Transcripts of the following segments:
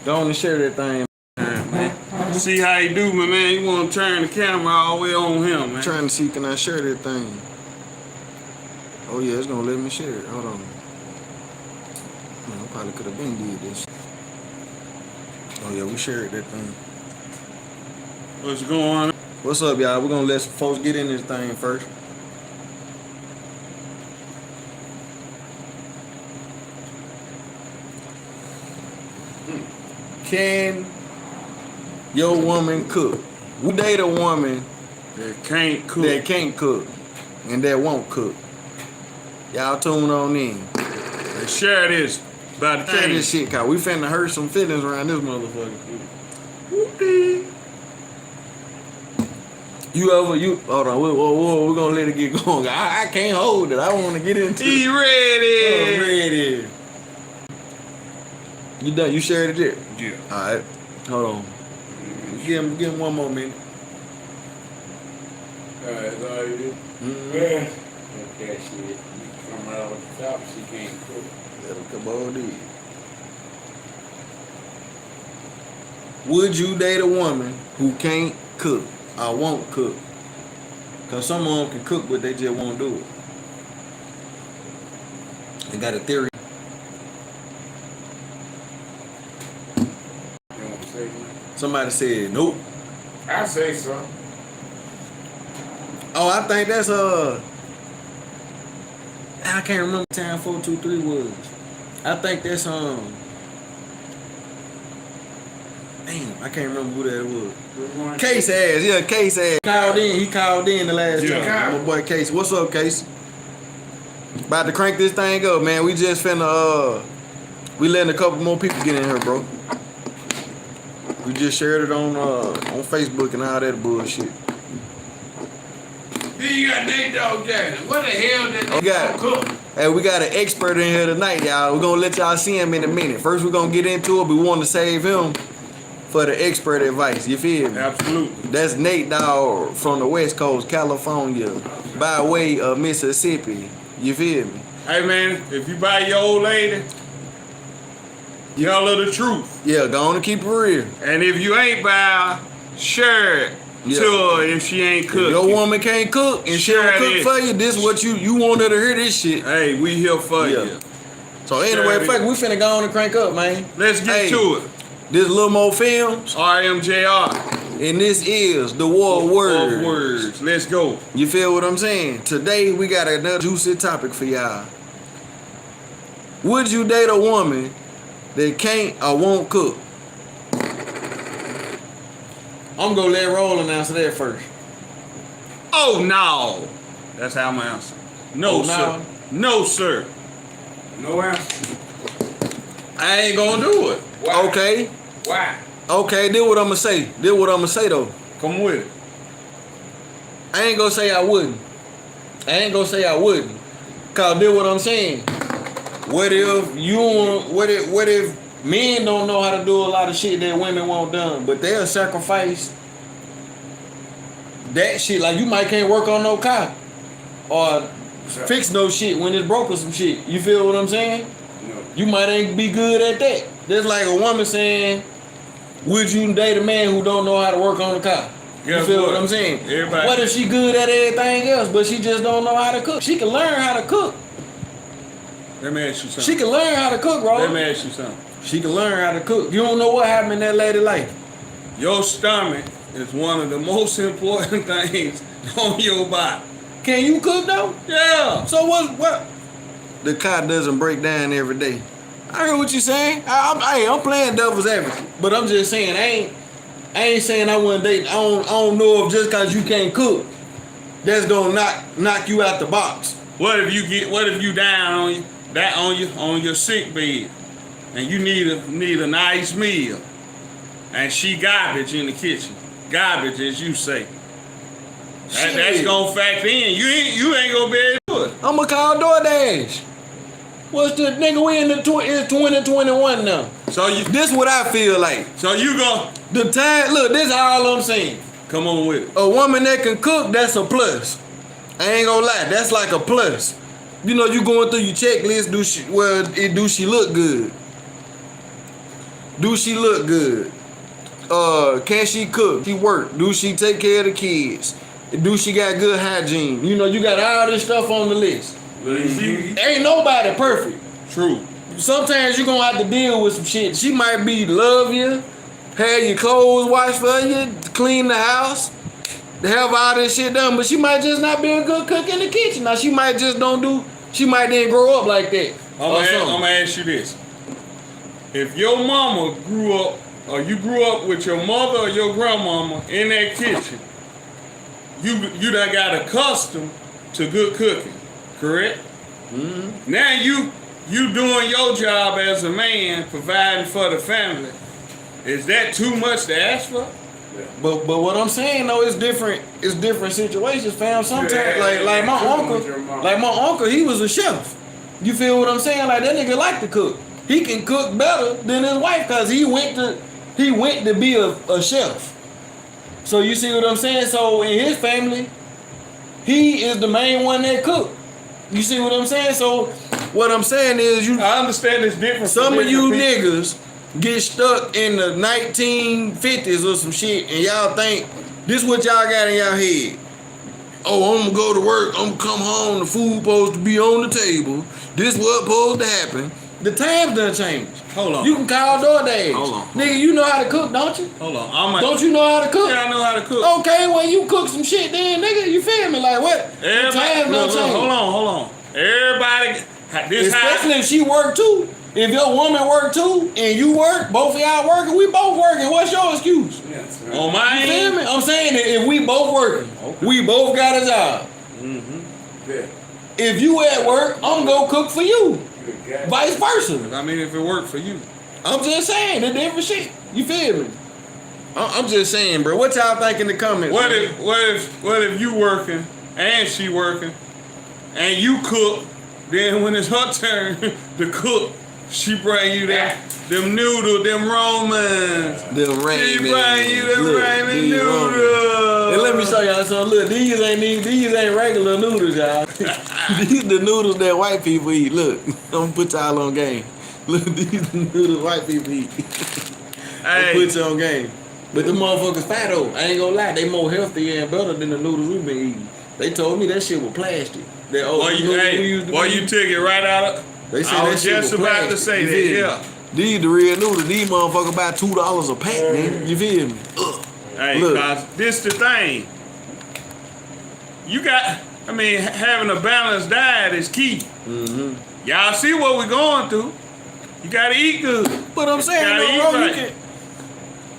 Go on and share that thing. Man. See how he do me, man. You want to turn the camera all the way on him, man. I'm trying to see, can I share that thing? Oh yeah, it's gonna let me share it. Hold on. Man, I probably could have been did this. Oh yeah, we shared that thing. What's going on? What's up, y'all? We're gonna let some folks get in this thing first. Can your woman cook? We date a woman That can't cook. that can't cook and that won't cook. Y'all tune on in. And share this about the Share thing. this shit, cause we finna hurt some feelings around this motherfucker. Whoopee. Hold on, we're gonna let it get going. I can't hold it. I wanna get into He it. ready. I'm ready. You done? You shared it yet? Yeah. Alright. Hold on. Give him one more minute. That's all you do. Mm-hmm. Okay, shit. You come out with the top, she can't cook. Let him come on in. Would you date a woman who can't cook or won't cook? Cause some of them can cook, but they just won't do it. They got a theory. You want to say something? Somebody said nope. I say so. Oh, I think that's I can't remember what time 423 was. I think that's damn, I can't remember who that was. Case ass, yeah, Case ass. He called in the last time. My boy Case. What's up, Case? About to crank this thing up, man. We just finna we letting a couple more people get in here, bro. We just shared it on Facebook and all that bullshit. Then you got Nate Dogg Jackson. What the hell did We got, cook? hey, we got an expert in here tonight, y'all. We're gonna let y'all see him in a minute. First, we're gonna get into it, but we want to save him for the expert advice. You feel me? Absolutely. That's Nate Dogg from the West Coast, California, by way of Mississippi. You feel me? Hey, man, if you buy your old lady, tell her the truth. Yeah, go on and keep it real. And if you ain't buy, share it Yeah. to her if she ain't If cooking. your woman can't cook and she Share don't cook this. for you, this what you want her to hear this shit. Hey, we here for Yeah. you. So anyway, Share fuck, this. we finna go on and crank up, man. Let's get Hey. to it. This Little Mo Films, RMJR. and this is the War of Words. Of words. Let's go. You feel what I'm saying? Today we got another juicy topic for y'all. Would you date a woman that can't or won't cook? I'm gonna let Roland answer that first. Oh, no. That's how I'm answering. No, Oh, sir. no. No, sir. No answer. I ain't gonna do it. Why? Okay, Why? okay, this what I'm gonna say. This what I'm gonna say though. Come with it. I ain't gonna say I wouldn't. Cause this what I'm saying. What if men don't know how to do a lot of shit that women want done, but they'll sacrifice that shit. Like you might can't work on no car or fix no shit when it's broke or some shit. You feel what I'm saying? No. You might ain't be good at that. That's like a woman saying, would you date a man who don't know how to work on the car? You Guess feel what what? I'm saying? Everybody- What if she good at everything else, but she just don't know how to cook? She can learn how to cook. Let me ask you something. She can learn how to cook, bro. Let me ask you something. She can learn how to cook. You don't know what happened in that lady life. Your stomach is one of the most important things on your body. Can you cook though? Yeah. So what? The car doesn't break down every day. I heard what you're saying. I'm playing devil's advocate, but I'm just saying I ain't saying I wouldn't date. I don't know if just cause you can't cook, that's gonna knock you out the box. What if you down on your sick bed and you need a nice meal and she garbage in the kitchen. Garbage, as you say. That's gonna factor in. You ain't gonna be able to do it. I'ma call DoorDash. What's the nigga? We in the it's 2021 now. So This what I feel like. you go The time. Look, this all I'm saying. come on with it. A woman that can cook, that's a plus. I ain't gonna lie, that's like a plus. You know, you going through your checklist. Do she look good? Do she look good? Can she cook? She work? Do she take care of the kids? Do she got good hygiene? You know, you got all this stuff on the list. Ain't nobody perfect. True. Sometimes you're gonna have to deal with some shit. She might be love you, have your clothes washed for you, clean the house, have all this shit done, but she might just not be a good cook in the kitchen. Now she might just she might didn't grow up like that. I'm gonna ask you this. If your mama grew up, or you grew up with your mother or your grandmama in that kitchen, you done got accustomed to good cooking, correct? Mm-hmm. Now you doing your job as a man, providing for the family. Is that too much to ask for? Yeah. But what I'm saying though, it's different situations, fam. Sometimes like my uncle, he was a chef. You feel what I'm saying? Like that nigga like to cook. He can cook better than his wife because he went to be a chef. So you see what I'm saying? So in his family, he is the main one that cook. You see what I'm saying? So what I'm saying is I understand it's different. Some of you niggas get stuck in the 1950s or some shit and y'all think this what y'all got in y'all head. Oh, I'm gonna go to work, I'm gonna come home, the food supposed to be on the table. This what supposed to happen. The times done changed. Hold on. You can call DoorDash. Hold on. Nigga, you know how to cook, don't you? Hold on. Don't you know how to cook? Yeah, I know how to cook. Okay, well you cook some shit then, nigga. You feel me? Like what? Everybody, the times done changed. Hold on. Everybody, especially if she work too. If your woman work too and you work, both of y'all working, we both working. What's your excuse? Yes, right. On my end, you feel me? I'm saying that if we both working, okay, we both got a job. Mm-hmm. Yeah. If you at work, I'm gonna cook for you. Vice versa. I mean, if it worked for you. I'm just saying the different shit. You feel me? I'm just saying, bro. What y'all think in the comments? What if you working and she working and you cook? Then when it's her turn to cook, she bring you them noodles, them Romans. Them ramen. She bring you them ramen noodles. And let me show y'all something. Look, these ain't regular noodles, y'all. These the noodles that white people eat. Look, I'm gonna put y'all on game. Look, these the noodles white people eat. Hey. Put you on game. But the motherfuckers fat though. I ain't gonna lie, they more healthy and better than the noodles we've been eating. They told me that shit was plastic. You took it right out of. They said I that was shit just was about plastic. to say that, yeah. These the real noodles. These motherfuckers buy $2 a pack, man. You feel me? Hey, cause this the thing. Having a balanced diet is key. Mm-hmm. Y'all see what we're going through. You gotta eat good. But I'm saying, right.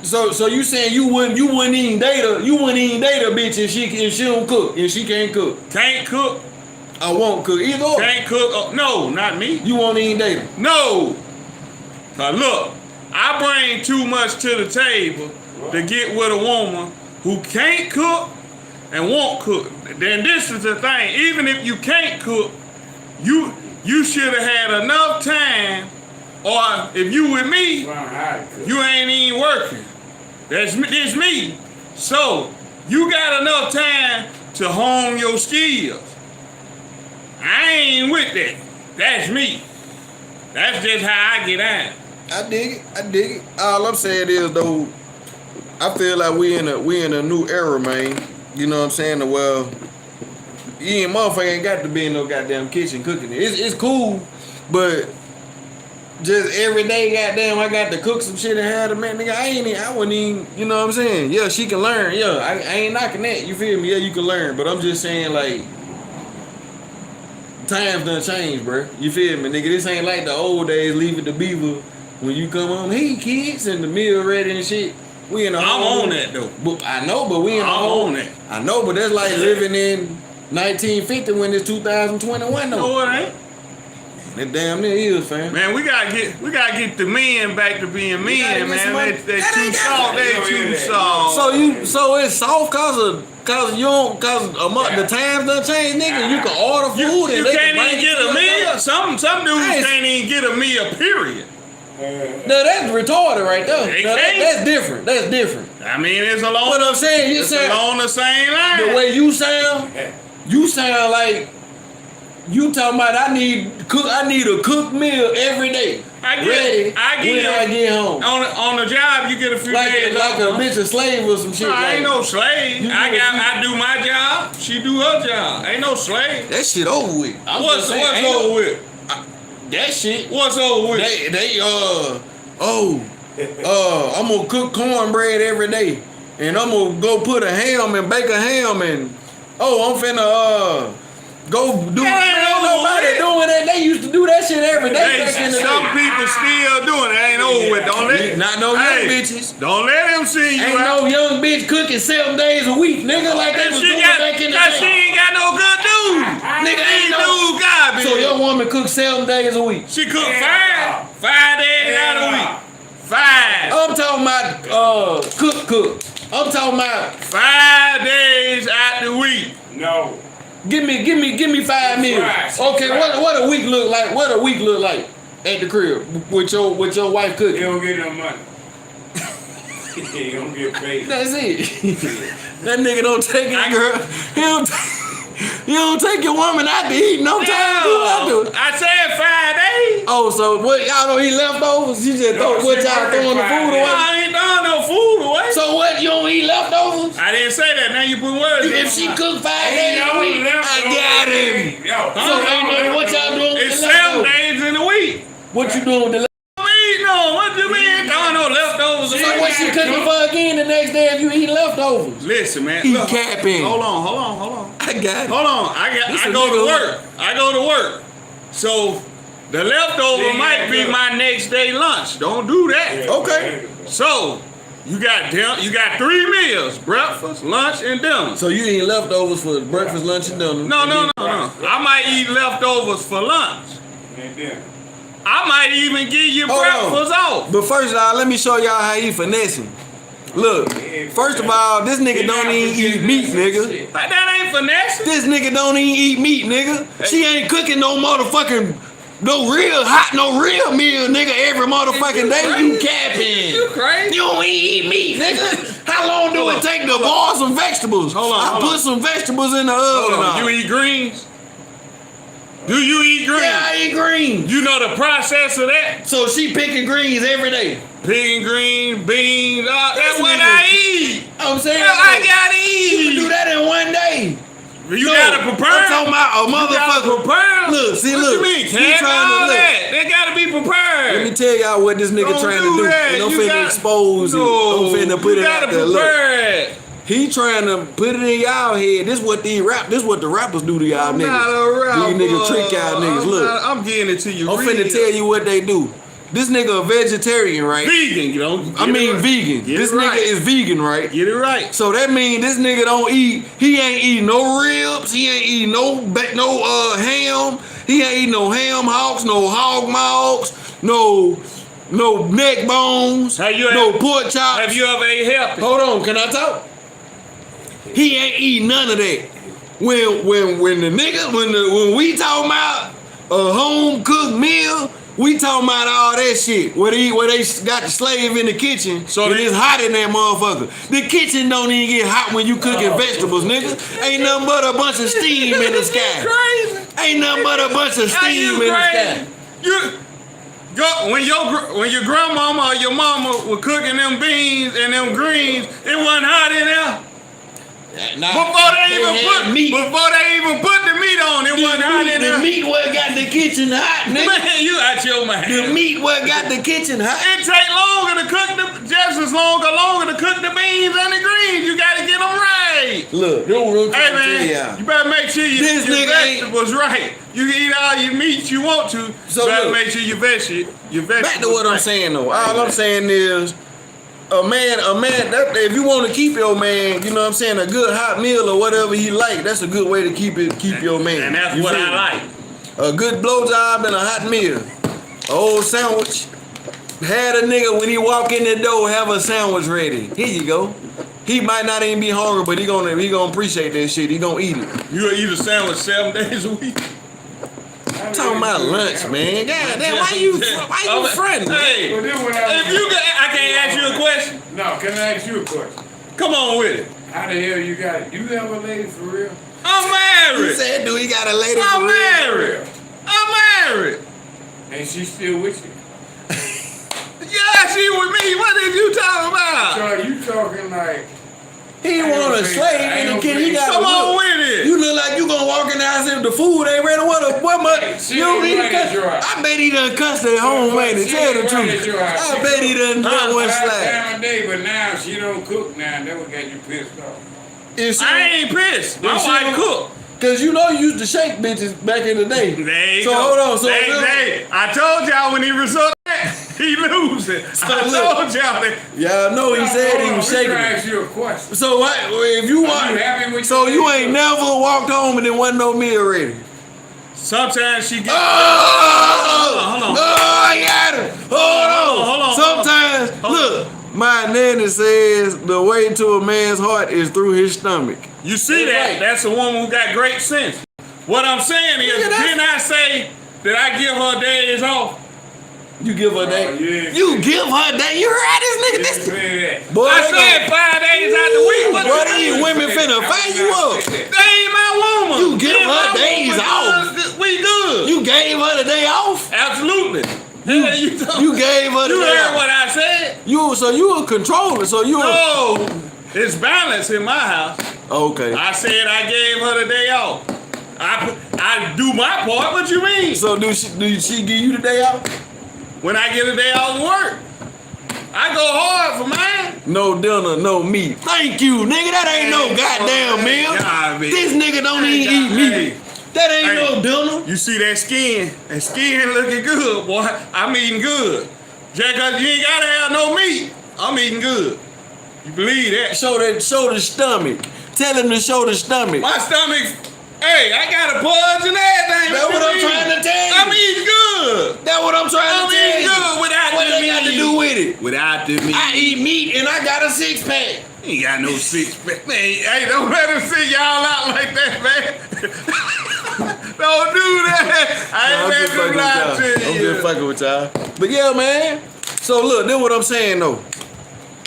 So you saying you wouldn't even date a bitch if she don't cook, if she can't cook. Can't cook. I won't cook either. Can't cook. Oh, no, not me. You won't even date her. No. Look, I bring too much to the table to get with a woman who can't cook and won't cook. Then this is the thing. Even if you can't cook, you should have had enough time. Or if you with me, you ain't even working. That's me. So you got enough time to hone your skills. I ain't with that. That's me. That's just how I get out. I dig it. All I'm saying is though, I feel like we in a new era, man. You know what I'm saying? Well, you motherfucker ain't got to be in no goddamn kitchen cooking it. It's cool, but just every day, goddamn, I got to cook some shit and have a man, nigga. I wouldn't even, you know what I'm saying? Yeah, she can learn. Yeah, I ain't knocking that. You feel me? Yeah, you can learn. But I'm just saying, like, times done changed, bro. You feel me, nigga? This ain't like the old days, leave it to Beaver. When you come home, hey, kids, and the meal ready and shit. We in the I'm home. on that, though. But I know, but we in the home. On that. I know, but that's like living in 1950 when it's 2021, though. No, it ain't. It damn near is, fam. Man, we gotta get the men back to being men, man. They too soft. They too soft. So it's soft cause the times done changed, nigga. You can order food and you can't even get a meal. Some dudes can't even get a meal. Period. No, that's retarded right there. That's different. That's different. I mean, it's along. What I'm saying, along the same line. The way you sound like. You talking about I need a cooked meal every day. I get ready I when get I get home. on the job. You get a few days Like off. a bitch a slave or some shit. No, I like ain't no slave. You I do my job. She do her job. Ain't no slave. that shit over with. What's over with? That shit. What's over with? I'm gonna cook cornbread every day, and I'm gonna go put a ham and bake a ham, and I'm finna go do. Nobody doing that. They used to do that shit every day back in the Some day. people still doing it. Ain't over with. Don't let Not no young bitches. Don't let them see you Ain't out. no young bitch cooking 7 days a week, nigga, like they was doing back in the Cause she day. ain't got no good dude. Nigga ain't no. Dude garbage. So your woman cooks 7 days a week. She cook 5 days out a week. 5. I'm talking about cook. I'm talking about 5 days out the week. No. give me 5 meals. Okay, what a week look like? What a week look like at the crib with your wife He cooking? don't get no money. He don't get paid. That's it. That nigga don't take it, girl. He don't take your woman out to eat no time. No, I said 5 days. Oh, so what? Y'all don't eat leftovers? You just No, what she y'all working throwing the 5 food days. away? I ain't throwing no food away. So what? You don't eat leftovers? I didn't say that. Now you put words in If my she mouth. cook 5 Ain't days a no week, I leftovers. got him. Yo, So ain't nothing what y'all doing with It's the 7 leftovers? days in a week. What you doing with the leftovers? What you mean? Throwing no leftovers So away? what she cooking for again the next day if you eat leftovers? Listen, man. He Look, capping. Hold on. I got it. Hold on. I This a go to nigga. work. I go to work. So the leftover Yeah, might be good. my next day lunch. Don't do that. Okay. So you got 3 meals: breakfast, lunch, and dinner. So you eat leftovers for breakfast, lunch, and dinner? No. I might eat leftovers for lunch. And then, I might even give you Hold on. breakfast off. But first of all, let me show y'all how he finessing. Look, first of all, this nigga don't even eat meat, nigga. But that ain't finesse. This nigga don't even eat meat, nigga. She ain't cooking no motherfucking, no real meal, nigga, every motherfucking day. You capping. You crazy? You don't eat meat, nigga. How long do it take to boil some vegetables? Hold on, I hold put on. some vegetables in the Hold oven. on. You eat greens? Do you eat greens? Yeah, I eat greens. You know the process of that? So she picking greens every day. Picking greens, beans, that's This what nigga- I eat. I'm saying, Well, I gotta you can do eat. that in one day. You No, gotta prepare. I'm talking about a You gotta motherfucker. prepare. Look, see, what look. you mean? He Can't trying to all look. that. They gotta be prepared. Let me tell y'all what this nigga Don't trying do to do. that. And I'm You finna gotta- expose it. I'm finna put you it out gotta there. Look, prepare it. he trying to put it in y'all head. This what the rappers do to y'all I'm niggas. not a rapper. These niggas trick y'all niggas. Look, I'm getting it to you. I'm finna tell you what they do. This nigga a vegetarian, right? Vegan, you know. I mean vegan. Get This it right. nigga is vegan, right? Get it right. So that means this nigga don't eat. He ain't eating no ribs. He ain't eating no ham. He ain't eating no ham hocks, no hog mogs, no neck bones, Have you no ever- pork chops. Have you ever ate healthy? Hold on, can I talk? He ain't eating none of that. When we talking about a home cooked meal, we talking about all that shit. Where they got the slave in the kitchen, So and they- it's hot in that motherfucker. The kitchen don't even get hot when you cooking vegetables, nigga. Ain't nothing but a bunch of steam in the sky. Crazy. Ain't nothing but a bunch of How steam you in the crazy? sky. You go when your grandmama or your mama were cooking them beans and them greens, it wasn't hot in there. Nah, Before they had even put the meat on, it wasn't hot in the there. meat what got the kitchen hot, nigga. Man, you out your The mind. meat what got the kitchen hot. It take longer to cook just as longer to cook the beans and the greens. You gotta get them right. Look, don't Hey man, you better make sure your This nigga ain't- vegetables right. You can eat all your meat you want to, So better look, make sure your vegetables. Back to what I'm right. saying though. All I'm saying is a man, that, if you want to keep your man, you know what I'm saying, a good hot meal or whatever he like, that's a good way to keep your man. And that's You what feel I me? like. A good blowjob and a hot meal. A old sandwich. Had a nigga when he walk in the door have a sandwich ready. Here you go. He might not even be hungry, but he gonna appreciate that shit. He gonna eat it. You eat a sandwich 7 days a week. I'm talking about lunch, man. God damn, why you fronting? Hey, Well, then what if you can, I can't ask you a question. No, can I ask you a question? Come on with it. How the hell you got it? You have a lady for real? I'm He married. said, "Do he got a lady for I'm real?" married. I'm married. And she's still with you? Yeah, she with me. What did you talking about? So you talking like He want a slave and a kid. He got Come on with it. You look like you gonna walk in the house if the food ain't ready. What much? You don't need to cuss. I bet he done cussed at home, man. To tell the truth, I bet he done one slap. Time of day, but now she don't cook now. That would get you pissed off. I ain't pissed. My wife cook. Cause you know you used to shake bitches back in the day. There you so go. hold on. So I told y'all when he result that, he losing. So I told y'all that. Y'all know he said he was shaking. Let me ask you a question. So what? If you want, so you ain't never walked home and there wasn't no meal ready. Sometimes she gets. Hold on. Oh, I got it. Hold on. Sometimes, look, my nanny says the way to a man's heart is through his stomach. You see that? Right. That's a woman who got great sense. What I'm saying is, didn't I say that I give her days off? You give her that. Yeah. You give her that. You heard this nigga? This boy, I said 5 days out the week. What boy, these women finna fight you up. They ain't my woman. You give her days off. We good. You gave her the day off. Absolutely. You gave her the You day heard off. what I said? So you a controller. So you No, it's balance in my house. okay. I said I gave her the day off. I do my part. What you mean? So do she give you the day off? When I get a day off work, I go hard for mine. No dinner, no meat. Thank you, nigga. That ain't no goddamn meal. God, man. This nigga don't even eat meat. That ain't no dinner. You see that skin? That skin looking good, boy. I'm eating good. Just cause you ain't gotta have no meat, I'm eating good. You believe that? Show the stomach. Tell him to show the stomach. My stomach, hey, I got a pulse and everything. That's what I'm trying to tell you. I'm eating good. That's what I'm trying to tell I'm eating you. good without What the they meat. got to do with it? Without the meat. I eat meat and I got a 6-pack. Ain't got no 6-pack. Man, hey, don't let him see y'all out like that, man. Don't do that. I ain't letting him lie to I'm you. just fucking with y'all. But yeah, man. So look, then what I'm saying though.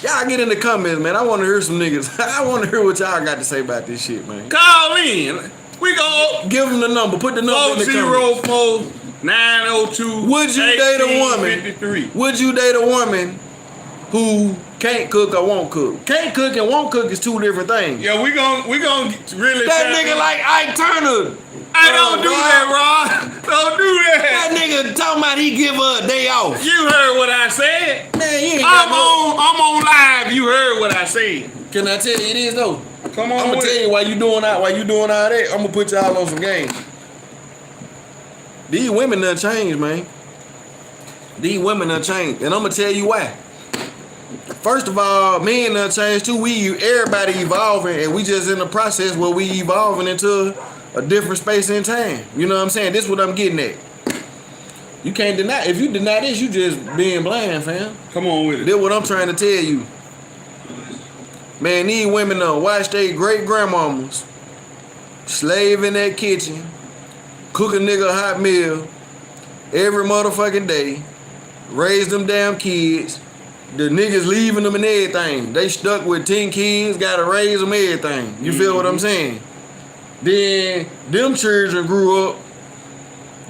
Y'all get in the comments, man. I want to hear some niggas. I want to hear what y'all got to say about this shit, man. Call in. We go Give them the number. Put the number in the comments. 404-902. Would you date a woman? 1853. Would you date a woman who can't cook or won't cook? Can't cook and won't cook is two different things. Yeah, we gon' really. That nigga like Ike Turner. I don't do that, Ron. Don't do That that. nigga talking about he give her a day off. You heard what I said. Man, you ain't I'm got no. I'm on live. You heard what I said. Can I tell you it is though? Come on. I'm gonna with tell it. you why you doing all that. I'm gonna put y'all on some games. These women done changed, man. These women done changed, and I'm gonna tell you why. First of all, men done changed too. Everybody evolving, and we just in the process where we evolving into a different space and time. You know what I'm saying? This is what I'm getting at. You can't deny. If you deny this, you just being blind, fam. Come on with it. That's what I'm trying to tell you. Man, these women watch their great grandmamas slave in that kitchen, cook a nigga a hot meal every motherfucking day, raise them damn kids. The niggas leaving them and everything. They stuck with 10 kids, gotta raise them everything. You feel what I'm saying? Then them children grew up.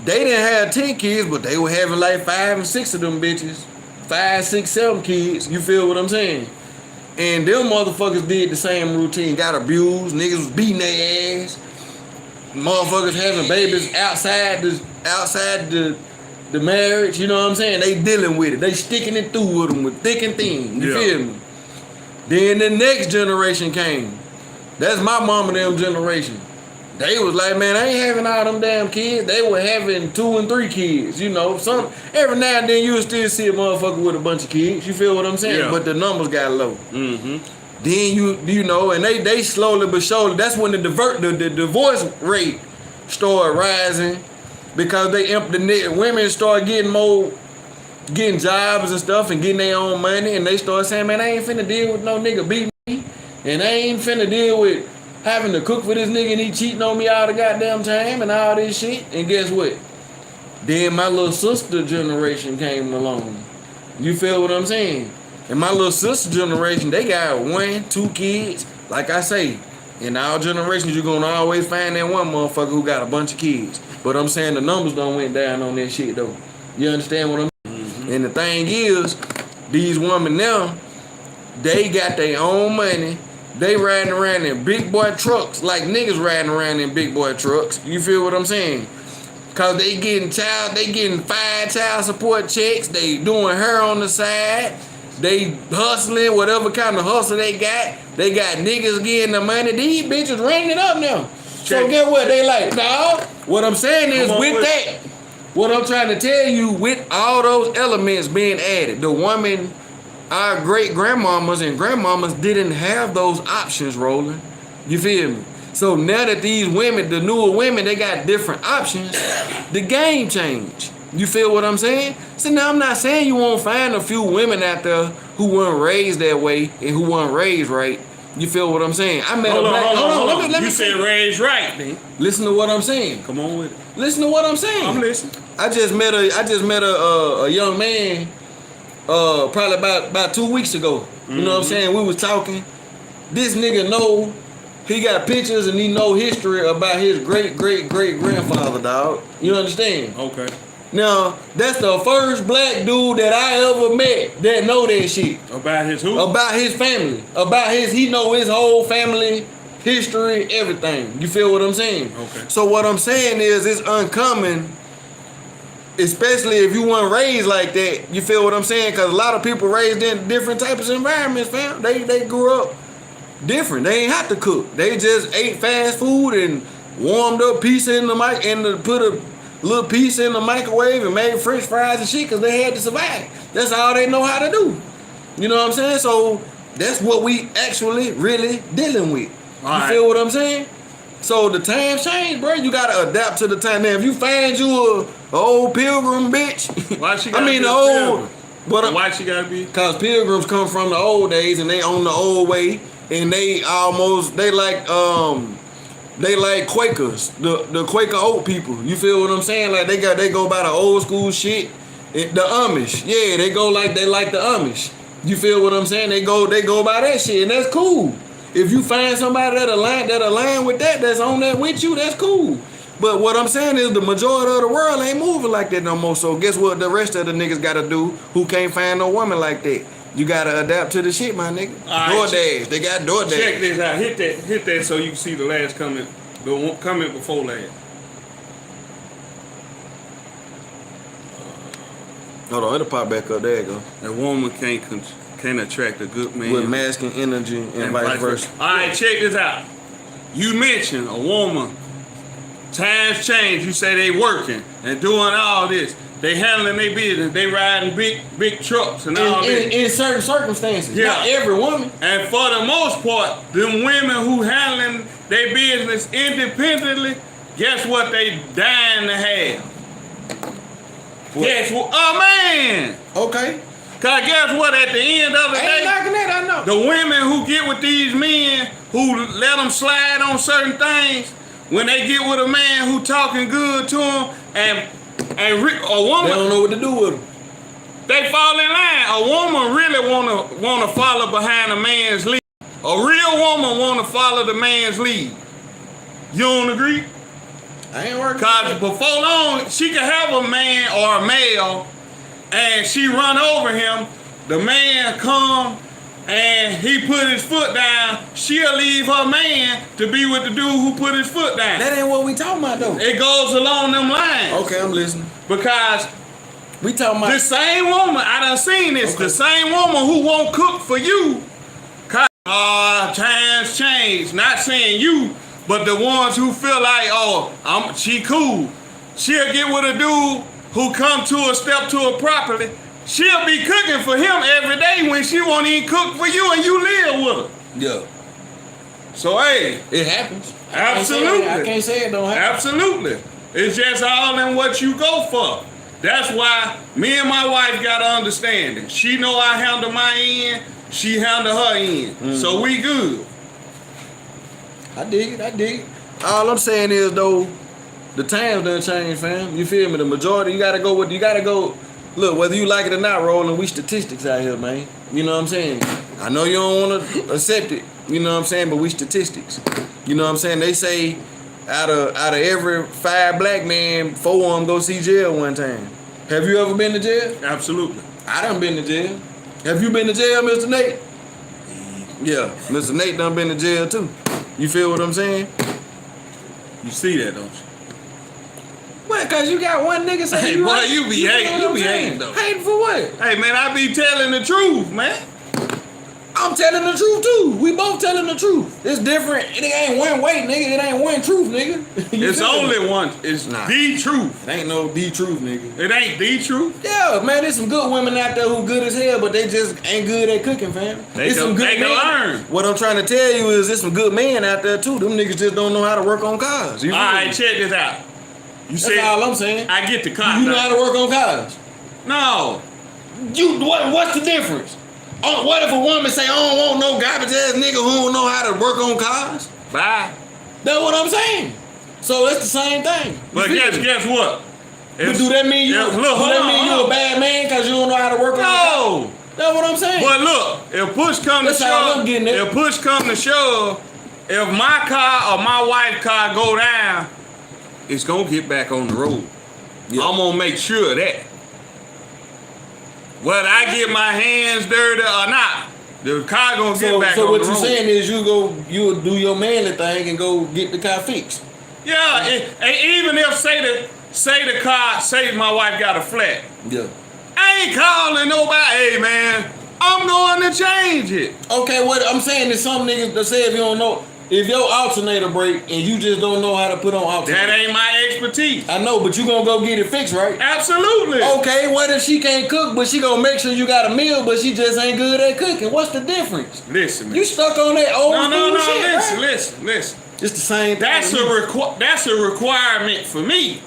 They didn't have 10 kids, but they were having like 5 and 6 of them bitches. 5, 6, 7 kids. You feel what I'm saying? And them motherfuckers did the same routine. Got abused. Niggas was beating their ass. Motherfuckers having babies outside the marriage. You know what I'm saying? They dealing with it. They sticking it through with them with thick and thin. You feel me? Then the next generation came. That's my mama them generation. They was like, man, I ain't having all them damn kids. They were having 2 and 3 kids, you know. Every now and then you'll still see a motherfucker with a bunch of kids. You feel what I'm saying? Yeah. But the numbers got low. Mm-hmm. Then you know, and they slowly but surely. That's when the divorce rate started rising because women start getting jobs and stuff and getting their own money, and they start saying, man, I ain't finna deal with no nigga beating me, and I ain't finna deal with having to cook for this nigga and he cheating on me all the goddamn time and all this shit. And guess what? Then my little sister generation came along. You feel what I'm saying? And my little sister generation, they got 1, 2 kids. Like I say, in our generations, you're gonna always find that one motherfucker who got a bunch of kids. But I'm saying the numbers don't went down on that shit though. You understand what I'm saying? And the thing is, these women now, they got their own money. They riding around in big boy trucks like niggas riding around in big boy trucks. You feel what I'm saying? Cause they getting 5 child support checks. They doing hair on the side. They hustling, whatever kind of hustle they got. They got niggas getting the money. These bitches running it up now. So get what they like? No. What I'm saying is with that, what I'm trying to tell you, with all those elements being added, the woman, our great grandmamas and grandmamas didn't have those options, Roland. You feel me? So now that these women, the newer women, they got different options, the game changed. You feel what I'm saying? So now I'm not saying you won't find a few women out there who weren't raised that way and who weren't raised right. You feel what I'm saying? I met hold a black. Hold on. Let me you said raised right, man. Listen to what I'm saying. Come on with it. Listen to what I'm saying. I'm listening. I just met a young man, probably about 2 weeks ago. You know what I'm saying? We was talking. This nigga know, he got pictures and he know history about his great grandfather, dog. You understand? Okay. Now, that's the first black dude that I ever met that know that shit. About his who? About his family. He know his whole family, history, everything. You feel what I'm saying? Okay. So what I'm saying is it's uncommon, especially if you weren't raised like that. You feel what I'm saying? Because a lot of people raised in different types of environments, fam. They grew up different. They ain't have to cook. They just ate fast food and warmed up pizza in the mic and put a little piece in the microwave and made french fries and shit because they had to survive. That's all they know how to do. You know what I'm saying? So that's what we actually really dealing with. You feel what I'm saying? So the times change, bro. You gotta adapt to the time. Now, if you find you a old pilgrim bitch, why she gotta be old? Why she gotta be? Cause pilgrims come from the old days and they on the old way, and they like Quakers, the Quaker old people. You feel what I'm saying? Like they go by the old school shit. The Amish, yeah, they like the Amish. You feel what I'm saying? They go by that shit, and that's cool. If you find somebody that align with that's on that with you, that's cool. But what I'm saying is the majority of the world ain't moving like that no more. So guess what the rest of the niggas gotta do who can't find no woman like that? You gotta adapt to the shit, my nigga. DoorDash. They got DoorDash. Check this out. Hit that so you can see the last comment. The comment before last. Hold on, it'll pop back up. There you go. A woman can't attract a good man with masculine energy and vice versa. All right, check this out. You mentioned a woman. Times change. You say they working and doing all this. They handling their business. They riding big trucks and all that. In certain circumstances. Yeah. Not every woman. And for the most part, them women who handling their business independently, guess what they dying to have? What? Guess what? Oh, man. Okay. Because guess what? At the end of the day, ain't knocking that, I know. The women who get with these men who let them slide on certain things, when they get with a man who talking good to them and a woman, they don't know what to do with them. They fall in line. A woman really wanna follow behind a man's lead. A real woman wanna follow the man's lead. You don't agree? I ain't working. Cause before long, she could have a man or a male, and she run over him. The man come and he put his foot down. She'll leave her man to be with the dude who put his foot down. That ain't what we talking about though. It goes along them lines. Okay, I'm listening. Because we talking about the same woman. I done seen this. Okay. The same woman who won't cook for you. Times change. Not saying you, but the ones who feel like, she cool. She'll get with a dude who come to her, step to her properly. She'll be cooking for him every day when she won't even cook for you and you live with her. Yeah. So, hey. It happens. Absolutely. I can't say it don't happen. Absolutely. It's just all in what you go for. That's why me and my wife got to understand it. She know I handle my end. She handle her end. Mm-hmm. So we good. I dig it. All I'm saying is, though, the times done changed, fam. You feel me? The majority, you got to go. Look, whether you like it or not, Roland, we statistics out here, man. You know what I'm saying? I know you don't want to accept it, you know what I'm saying, but we statistics. You know what I'm saying? They say out of every 5 black men, 4 of them go see jail one time. Have you ever been to jail? Absolutely. I done been to jail. Have you been to jail, Mr. Nate? Yeah, Mr. Nate done been to jail too. You feel what I'm saying? You see that, don't you? Well, cause you got one nigga saying Hey, boy, you be hating. You be hating, though. Hating for what? Hey, man, I be telling the truth, man. I'm telling the truth too. We both telling the truth. It's different. It ain't one way, nigga. It ain't one truth, nigga. It's only one. It's the truth. It ain't no the truth, nigga. It ain't the truth. Yeah, man, there's some good women out there who good as hell, but they just ain't good at cooking, fam. They can learn. What I'm trying to tell you is there's some good men out there too. Them niggas just don't know how to work on cars. All right, check this out. You That's said all I'm saying. I get the car. You know how to work on cars? No. What's the difference? Oh, what if a woman say, I don't want no garbage ass nigga who don't know how to work on cars? Bye. That's what I'm saying. So it's the same thing. But guess what? But do that mean you a bad man because you don't know how to work on cars? No. That's what I'm saying. But look, if push come to shove, if my car or my wife's car go down, it's gonna get back on the road. Yep. I'm gonna make sure of that. Whether I get my hands dirty or not, the car gonna get back on the road. So what you're saying is you'll do your manly thing and go get the car fixed. Yeah, and even if say my wife got a flat. Yeah. I ain't calling nobody, hey man, I'm going to change it. Okay, what I'm saying is some niggas that say if you don't know, if your alternator break and you just don't know how to put on alternator. That ain't my expertise. I know, but you gonna go get it fixed, right? Absolutely. Okay, what if she can't cook, but she gonna make sure you got a meal, but she just ain't good at cooking? What's the difference? Listen, man. You stuck on that old shit, listen, right? listen. It's the same thing. That's a requirement for me.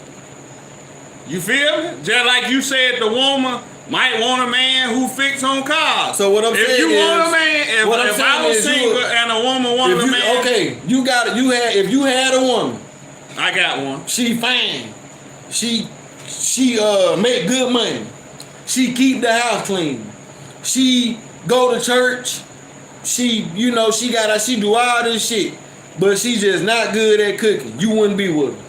You feel me? Just like you said, the woman might want a man who fix on cars. So what I'm saying is, if you want a man, if I was single and a woman wanted a man, okay, if you had a woman, I got one. She fine. She make good money. She keep the house clean. She go to church. She do all this shit, but she just not good at cooking. You wouldn't be with her.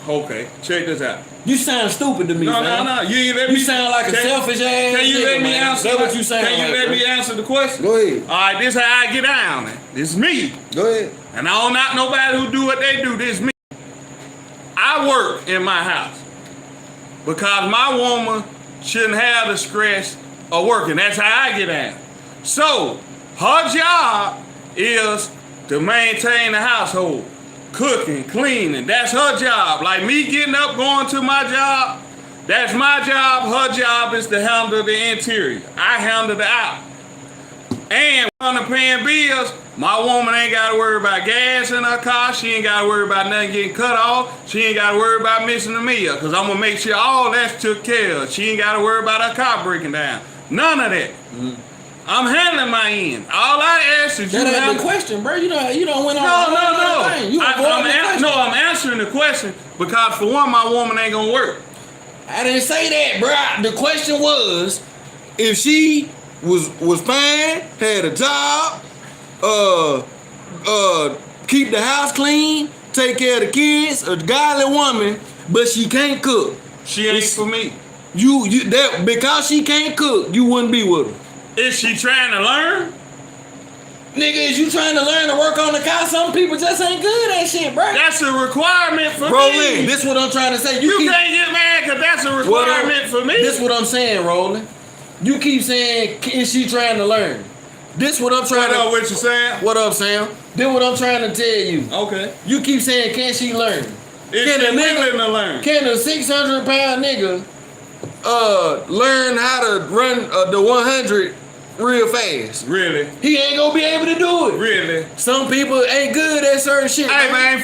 Okay, check this out. You sound stupid to me, man. No. You sound like a selfish ass. Can you let me answer? That's what you sound like. Can you let me answer the question? Go ahead. All right, this is how I get down. This is me. Go ahead. And I don't knock nobody who do what they do. This is me. I work in my house because my woman shouldn't have the stress of working. That's how I get down. So her job is to maintain the household. Cooking, cleaning, that's her job. Like me getting up, going to my job, that's my job. Her job is to handle the interior. I handle the out. And when I'm paying bills, my woman ain't got to worry about gas in her car. She ain't got to worry about nothing getting cut off. She ain't got to worry about missing a meal because I'm going to make sure all that's took care of. She ain't got to worry about her car breaking down. None of that. Mm-hmm. I'm handling my end. All I ask is that ain't the question, bro. You don't went on. No. I'm answering the question because for one, my woman ain't gonna work. I didn't say that, bro. The question was, if she was fine, had a job, keep the house clean, take care of the kids, a godly woman, but she can't cook. She ain't for me. Because she can't cook, you wouldn't be with her. Is she trying to learn? Nigga, is you trying to learn to work on the car? Some people just ain't good at shit, bro. That's a requirement for Roland, me. This what I'm trying to say. You can't get mad because that's a requirement for me. This what I'm saying, Roland. You keep saying, is she trying to learn? This what I'm trying What you saying? What up, Sam? This what I'm trying to tell you. Okay. You keep saying, can she learn? Is she willing to learn? Can a 600-pound nigga learn how to run the 100 real fast? Really? He ain't gonna be able to do it. Really? Some people ain't good at certain shit. Hey man,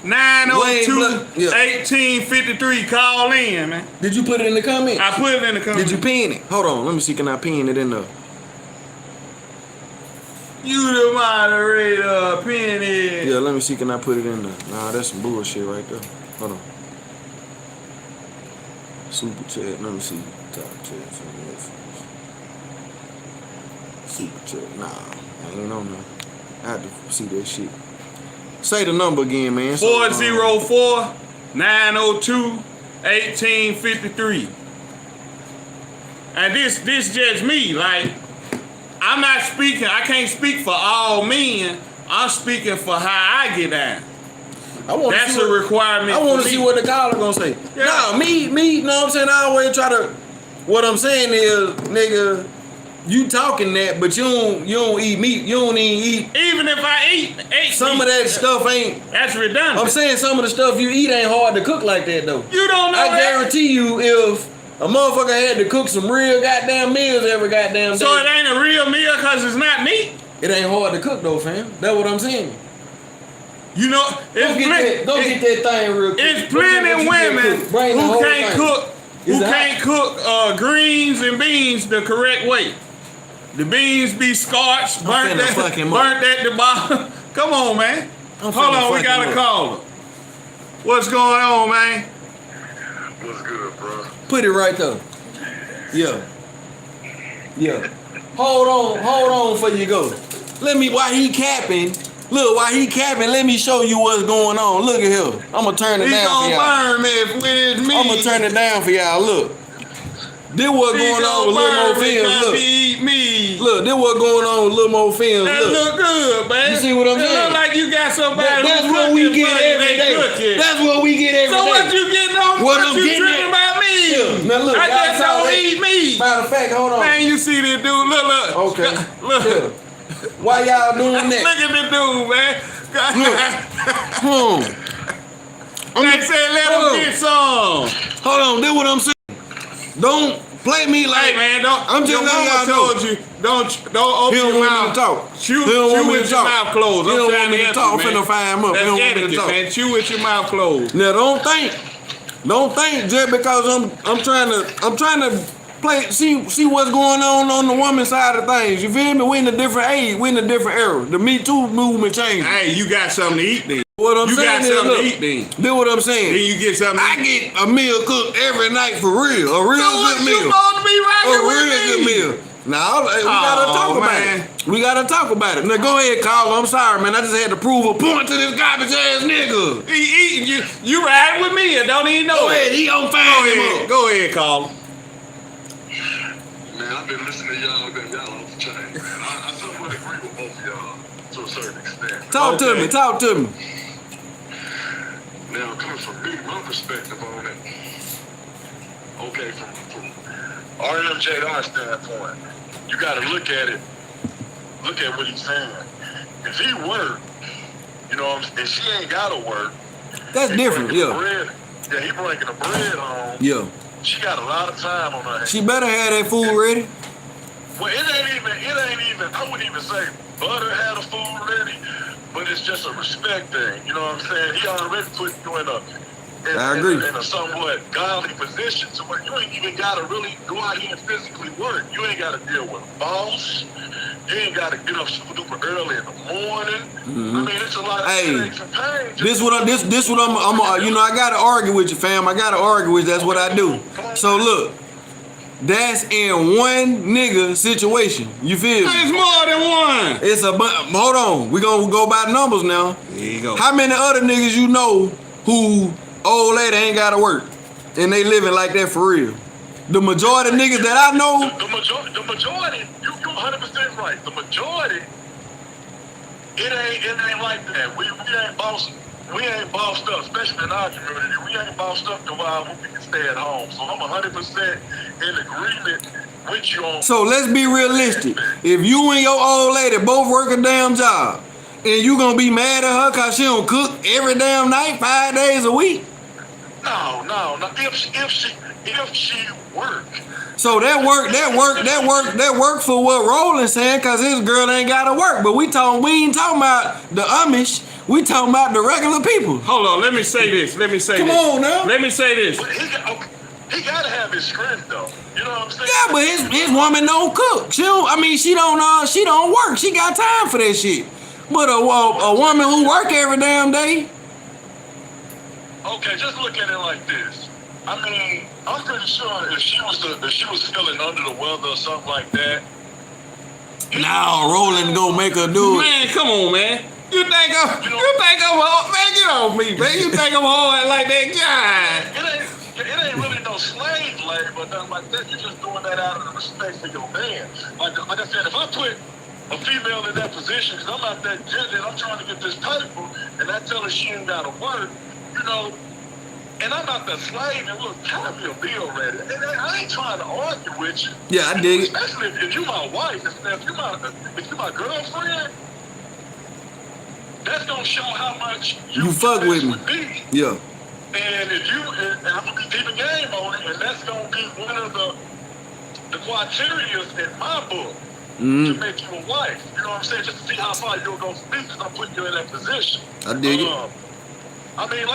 404-902-1853. Call in, man. Did you put it in the comments? I put it in the comments. Did you pin it? Hold on, let me see. Can I pin it in there? You the moderator, pin it. Yeah, let me see. Can I put it in there? Nah, that's some bullshit right there. Hold on. Super chat. Let me see. Top chat. Super chat. Nah, I ain't on there. I had to see that shit. Say the number again, man. 404-902-1853. and this just me. Like, I'm not speaking. I can't speak for all men. I'm speaking for how I get down. That's a requirement. I want to see what the caller gonna say. Yeah. Nah, me, you know what I'm saying? I always try to. What I'm saying is, nigga, you talking that, but you don't eat meat. You don't even eat. Even if I ate Some of that stuff ain't. that's redundant. I'm saying some of the stuff you eat ain't hard to cook like that though. You don't know I that. guarantee you, if a motherfucker had to cook some real goddamn meals every goddamn day, So it ain't a real meal because it's not meat. it ain't hard to cook though, fam. That's what I'm saying. You know, Go get that thing real quick. It's plenty women who can't cook greens and beans the correct way. The beans be scorched, burnt at the bottom. Come on, man. Hold on, we got a caller. What's going on, man? What's good, bro? Put it right there. Yeah. Hold on before you go. While he capping, let me show you what's going on. Look at him. I'm gonna turn it down for y'all. He gonna burn me with me. I'm gonna turn it down for y'all. Look. This what's going on with Lil Mo Films. Look. Eat me. Look, this what's going on with Lil Mo Films. That look good, man. You see what I'm saying? It look like you got somebody That's who what we cooking, get but every they day. cooking. That's what we get every day. So what you getting on? What I'm you getting tripping at- about me? Yeah. Now look, I y'all just saw don't that. eat me. Matter of fact, hold on. Man, you see this dude? Look. Okay. Look. Yeah. Why y'all doing that? Look at this dude, man. They said let him get some. Hold on, this what I'm saying. Don't play me like. Hey man, don't. I'm just your letting mama y'all know. told you don't open He don't your want me mouth. to talk. Chew He don't want me with to your talk. mouth closed. He I'm don't trying want me to to help talk. you, I'm finna man. fire him up. He That's don't want me to etiquette, talk. man. Chew with your mouth closed. Now don't think just because I'm trying to play see what's going on the woman side of things. You feel me? We in a different age. We in a different era. The Me Too movement changed. Hey, you got something to eat then. What I'm You saying got is, something look, to eat then. do what I'm saying. Then you get something to I eat. get a meal cooked every night for real. A real So what good you meal. supposed to be A rocking real with good me? meal. Now we gotta talk about man. it. We gotta talk about it. Now go ahead, Carl. I'm sorry, man. I just had to prove a point to this garbage ass nigga. He eating you riding with me and don't even know Go it. ahead, he on fire him up. Go ahead, Carl. Man, I've been listening to y'all off the chain, man. I somewhat agree with both of y'all to a certain extent. Talk to me. Now, coming from me, my perspective on it, okay, from RMJ's standpoint, you got to look at what he's saying. If he work, you know what I'm saying, and she ain't got to work. That's different, He yeah. bringing the bread home. Yeah. She got a lot of time on her hands. She better have that food ready. Well, it ain't even, I wouldn't even say Butter had a food ready, but it's just a respect thing. You know what I'm saying? He already put you in a somewhat godly position to where you ain't even got to really go out here and physically work. You ain't got to deal with a boss. You ain't got to get up super duper early in the morning. Mm-hmm. I mean, it's a lot of headaches and pain. This what I'm you know, I gotta argue with you, fam. I gotta argue with you. That's what I do. So look, that's in one nigga situation. You feel me? It's more than one. It's hold on. We gonna go by numbers now. There you go. How many other niggas you know who old lady ain't gotta work and they living like that for real? The majority of niggas that I know. The majority, you 100% right. The majority, it ain't like that. We ain't bossed up, especially in our community. We ain't bossed up to why we can stay at home. So I'm 100% in agreement with you on. So let's be realistic. If you and your old lady both work a damn job, and you gonna be mad at her cause she don't cook every damn night, 5 days a week? No. If she work. So that work for what Roland's saying, cause his girl ain't gotta work. But we ain't talking about the Amish. We talking about the regular people. Hold on, let me say this. Come on now. Let me say this. But he gotta have his strength though. You know what I'm saying? Yeah, but his woman don't cook. She don't work. She got time for that shit. But a woman who work every damn day. Okay, just look at it like this. I mean, I'm pretty sure if she was feeling under the weather or something like that. Now Roland gonna make her do it. Man, come on, man. You think I'm hard? Man, get off me, man. You think I'm hard like that? God. it ain't really no slave labor or nothing like that. You're just doing that out of the respect for your man. Like I said, if I put a female in that position, because I'm not that judging, I'm trying to get this paper, and I tell her she ain't got to work, you know, and I'm not the slave, and look, count me a bill ready. And I ain't trying to argue with you. Yeah, I dig it. Especially if you're my wife, if you're my girlfriend, that's gonna show how much you fuck with me. Yeah. And if you, and I'm gonna be keeping game on it, and that's gonna be one of the criteria in my book to make you a wife. You know what I'm saying? Just to see how far you'll go for me, because I'm putting you in that position. I dig it. I mean,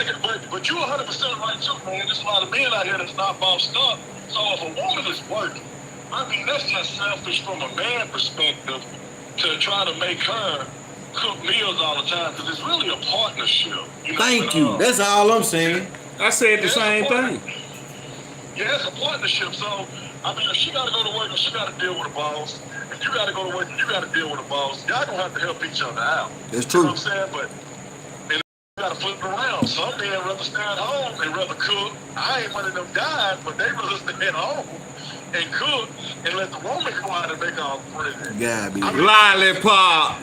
but you're 100% right too, man. There's a lot of men out here that's not bossed up. So if a woman is working, I mean, that's just selfish from a man perspective to try to make her cook meals all the time, because it's really a partnership. You know, Thank you. That's all I'm saying. I said the same thing. Yeah, it's a partnership. So, I mean, if she got to go to work and she got to deal with a boss, if you got to go to work and you got to deal with a boss, y'all gonna have to help each other out. That's true. You know what I'm saying? But you got to flip it around. Some men rather stay at home, they rather cook. I ain't one of them guys, but they rather stay at home and cook and let the woman go out and make all the bread. Yeah, be Lollipop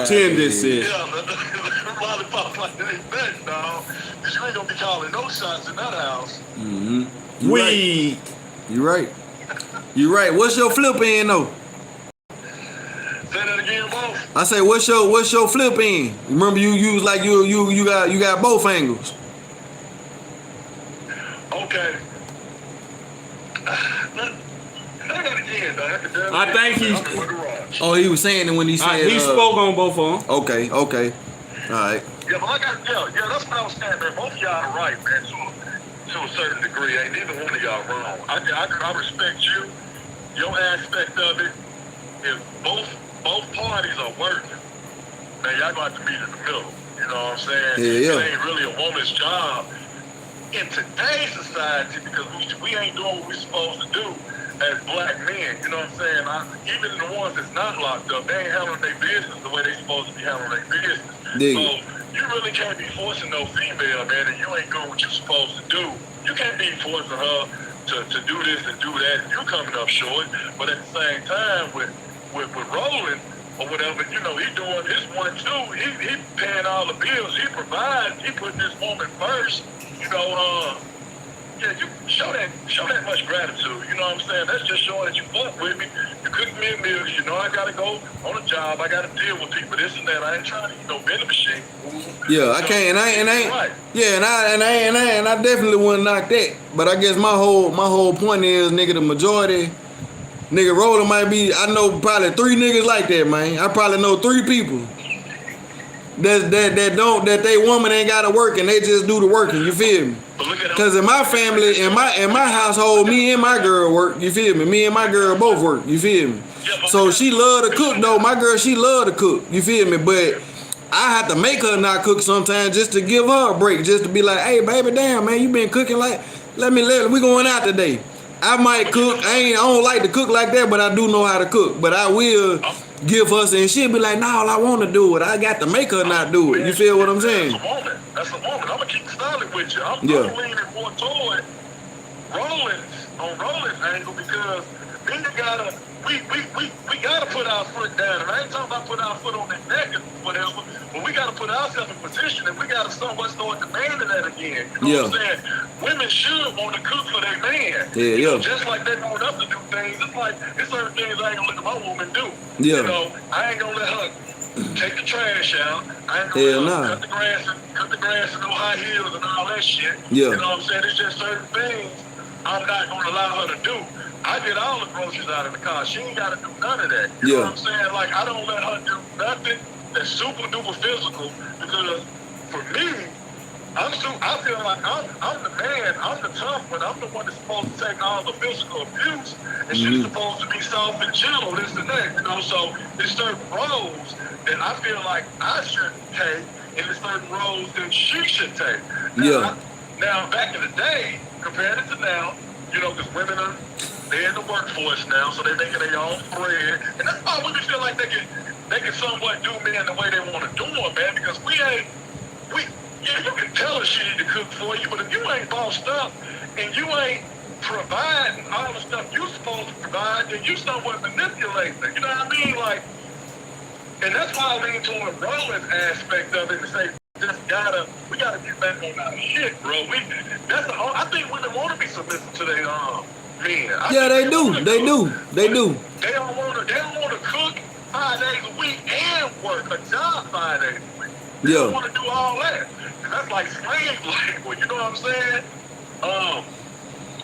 tendencies. Yeah, lollipop like that ain't that, dog. Because you ain't gonna be calling no shots in that house. Mm-hmm. Weed. You right. You right. What's your flip in though? Say that again, boss. I say, what's your flip in? Remember, you was like you got both angles. Okay. Say that again, dog. I think he's. Oh, he was saying it when he said. He spoke on both of them. Okay. All right. Yeah, but that's what I was saying, man. Both of y'all are right, man, to a certain degree. Ain't neither one of y'all wrong. I respect you, your aspect of it. If both parties are working, man, y'all gonna have to meet in the middle. You know what I'm saying? Yeah. It ain't really a woman's job in today's society, because we ain't doing what we're supposed to do as black men. You know what I'm saying? Even the ones that's not locked up, they ain't handling their business the way they supposed to be handling their business. So you really can't be forcing no female, man, and you ain't doing what you're supposed to do. You can't be forcing her to do this and do that, and you're coming up short. But at the same time, with Roland or whatever, you know, he doing his 1-2. He paying all the bills. He provides. He putting this woman first. You know, yeah, you show that much gratitude. You know what I'm saying? That's just showing that you fuck with me. You cook me a meal. You know I gotta go on a job. I gotta deal with people. This and that. I ain't trying to eat no vending machine. Yeah, I can't. And I ain't. Right. Yeah, and I definitely wouldn't knock that. But I guess my whole point is, nigga, the majority, nigga, Roller might be. I know probably 3 niggas like that, man. I probably know 3 people that they woman ain't gotta work and they just do the working. You feel me? Cause in my family, in my household, me and my girl work. You feel me? Me and my girl both work. You feel me? So she love to cook though. My girl, she love to cook. You feel me? But I have to make her not cook sometimes just to give her a break, just to be like, hey baby, damn man, you been cooking like, we going out today. I might cook. I don't like to cook like that, but I do know how to cook. But I will give her, and she'll be like, no, I want to do it. I got to make her not do it. You feel what I'm saying? That's a woman. I'm gonna keep solid with you. I'm leaning more toward Roland's angle, because then we gotta put our foot down. And I ain't talking about put our foot on their neck or whatever, but we gotta put ourselves in position, and we gotta somewhat start demanding that again. You know what I'm saying? Women should want to cook for their man. You know, just like they want us to do things. It's like it's certain things I ain't gonna let my woman do. You know, I ain't gonna let her take the trash out. I ain't gonna let her cut the grass in no high heels and all that shit. You know what I'm saying? It's just certain things I'm not gonna allow her to do. I get all the groceries out of the car. She ain't gotta do none of that. You know what I'm saying? Like, I don't let her do nothing that's super duper physical, because for me, I feel like I'm the man, I'm the tough one, I'm the one that's supposed to take all the physical abuse, and she's supposed to be soft and gentle, this and that, you know. So there's certain roles that I feel like I should take, and there's certain roles that she should take. Now, back in the day, compared to now, you know, because women they're in the workforce now, so they're making their own bread, and that's why women feel like they can somewhat do men the way they want to do them, man, because you can tell her she need to cook for you, but if you ain't bossed up and you ain't providing all the stuff you supposed to provide, then you somewhat manipulating it. You know what I mean? Like, and that's why I lean toward Roland's aspect of it and say, we gotta get back on our shit, bro. I think women want to be submissive to their men. Yeah, they do. They do. They do. They don't want to cook 5 days a week and work a job 5 days a week. They don't want to do all that. And that's like slave labor, you know what I'm saying?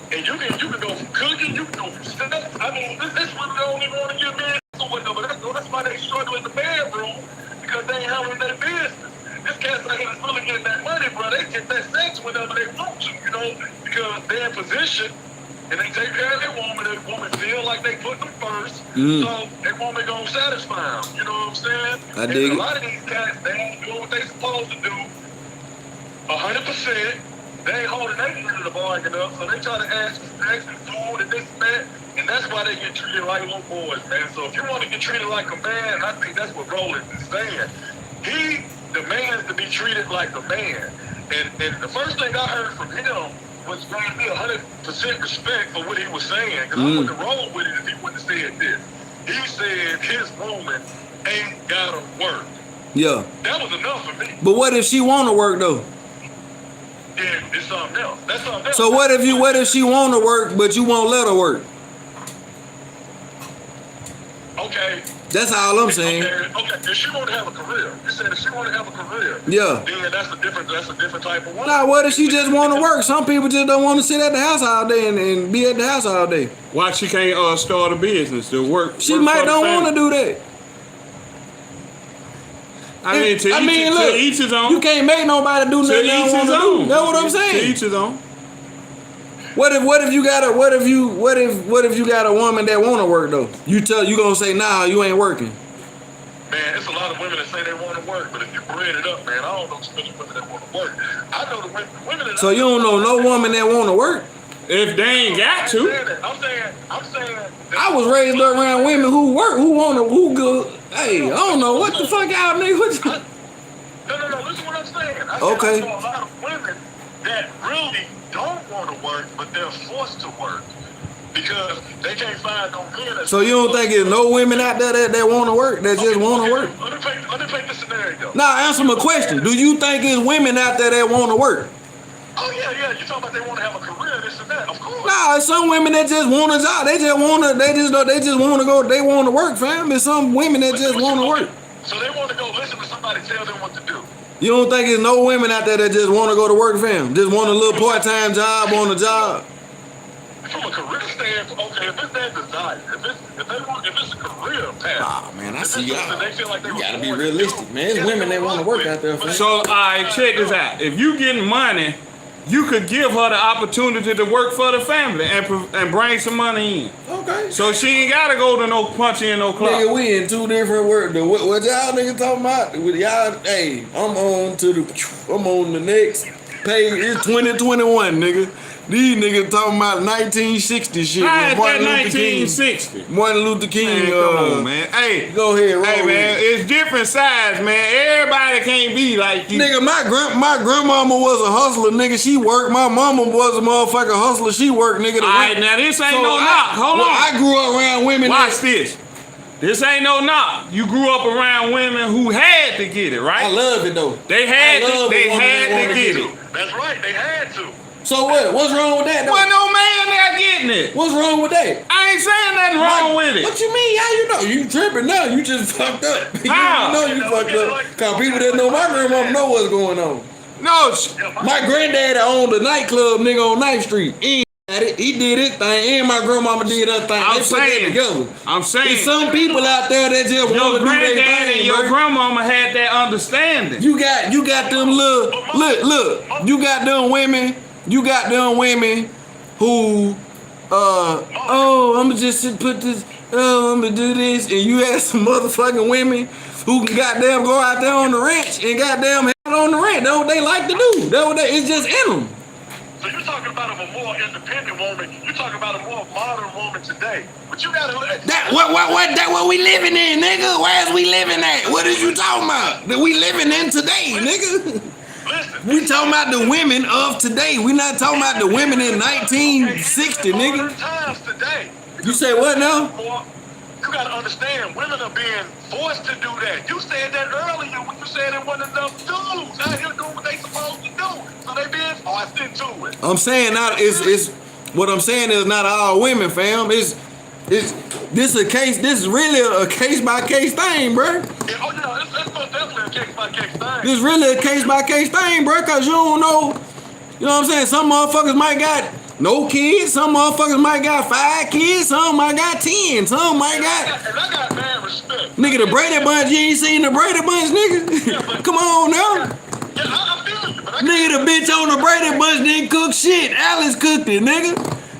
And you can go from cooking, you can go from sex. I mean, this women don't even want to get men. That's why they struggle in the bedroom, because they ain't handling their business. This cats out here is really getting that money, bro. They get that sex whenever they want to, you know, because they're in position and they take care of their woman. Their woman feel like they put them first, so their woman gonna satisfy them. You know what I'm saying? I dig it. A lot of these cats, they ain't doing what they supposed to do 100%. They ain't holding their end of the bargain up, so they try to ask for sex and food and this and that, and that's why they get treated like little boys, man. So if you want to get treated like a man, I think that's what Roland is saying. He demands to be treated like a man. And the first thing I heard from him was giving me 100% respect for what he was saying, because I wouldn't roll with it if he wouldn't have said this. He said his woman ain't gotta work. Yeah. That was enough for me. But what if she want to work though? Then it's something else. That's something else. So what if she want to work but you won't let her work? Okay. That's all I'm saying. Okay. If she want to have a career, you said if she want to have a career, yeah, then that's a different type of woman. Nah, what if she just want to work? Some people just don't want to sit at the house all day and be at the house all day. Why she can't start a business to work? She might don't want to do that. I mean, look, to each his own. You can't make nobody do nothing they don't want to do. That's what I'm saying. To each his own. What if you got a woman that want to work though? You gonna say nah, you ain't working. Man, it's a lot of women that say they want to work, but if you bread it up, man, I don't know too many women that want to work. I know the women that. So you don't know no woman that want to work? If they ain't got to. I'm saying. I was raised around women who work, who good. Hey, I don't know what the fuck y'all niggas. No. Listen what I'm saying. I know a lot of women that really don't want to work, but they're forced to work because they can't find no men. So you don't think there's no women out there that want to work, that just want to work? Let me paint the scenario. Now answer my question. Do you think there's women out there that want to work? Oh yeah. You talking about they want to have a career, this and that? Of course. Nah, some women that just want a job. They just want to go. They want to work, fam. There's some women that just want to work. So they want to go listen to somebody tell them what to do. You don't think there's no women out there that just want to go to work, fam? Just want a little part-time job on the job? From a career standpoint, okay, if it's their desire, if it's a career path. Ah, man, I see y'all. They feel like they you gotta be realistic, man. There's women that want to work out there, fam. So, all right, check this out. If you getting money, you could give her the opportunity to work for the family and bring some money in. Okay. So she ain't gotta go to no punch in no club. Nigga, we in two different words. What y'all niggas talking about? With y'all, hey, I'm on the next page. It's 2021, nigga. These niggas talking about 1960 shit. How is that 1960? Martin Luther King. Man, come on, man. Hey, go ahead, hey, man. It's different sides, man. Everybody can't be like you. Nigga, my grandmama was a hustler, nigga. She worked. My mama was a motherfucking hustler. She worked, nigga. All right, now this ain't no knock. Hold on. I grew up around women. Watch this. This ain't no knock. You grew up around women who had to get it, right? I love it though. They had to get it. That's right. They had to. So what? What's wrong with that though? Well, no man not getting it. What's wrong with that? I ain't saying nothing wrong with it. What you mean? How you know? You tripping now. You just fucked up. How? You know you fucked up. Cause people that know my grandmama know what's going on. No. My granddaddy owned a nightclub, nigga, on 9th Street. He did his thing, and my grandmama did her thing. They put that together. I'm saying. There's some people out there that just want to do their thing. And your grandmama had that understanding. You got them look. You got them women. You got them women who, I'm gonna just put this, I'm gonna do this, and you have some motherfucking women who can goddamn go out there on the ranch and goddamn have it on the ranch. That's what they like to do. It's just in them. So you're talking about a more independent woman. You're talking about a more modern woman today. But you gotta that what we living in, nigga. Where's we living at? What is you talking about? That we living in today, nigga? listen. We talking about the women of today. We not talking about the women in 1960, nigga. Times today. You say what now? You gotta understand, women are being forced to do that. You said that earlier when you said there wasn't enough dudes out here doing what they supposed to do. So they being forced into it. I'm saying not it's what I'm saying is not all women, fam. This is really a case by case thing, bro. Yeah, oh yeah, it's most definitely a case by case thing. This really a case by case thing, bro, cause you don't know. You know what I'm saying? Some motherfuckers might got no kids, some motherfuckers might got 5 kids, some might got 10, some might got. And I got mad respect. Nigga, the Brady Bunch, you ain't seen the Brady Bunch, nigga? Yeah, Come on now. Yeah, I feel you, but Nigga, the bitch on the Brady Bunch didn't cook shit. Alice cooked it, nigga.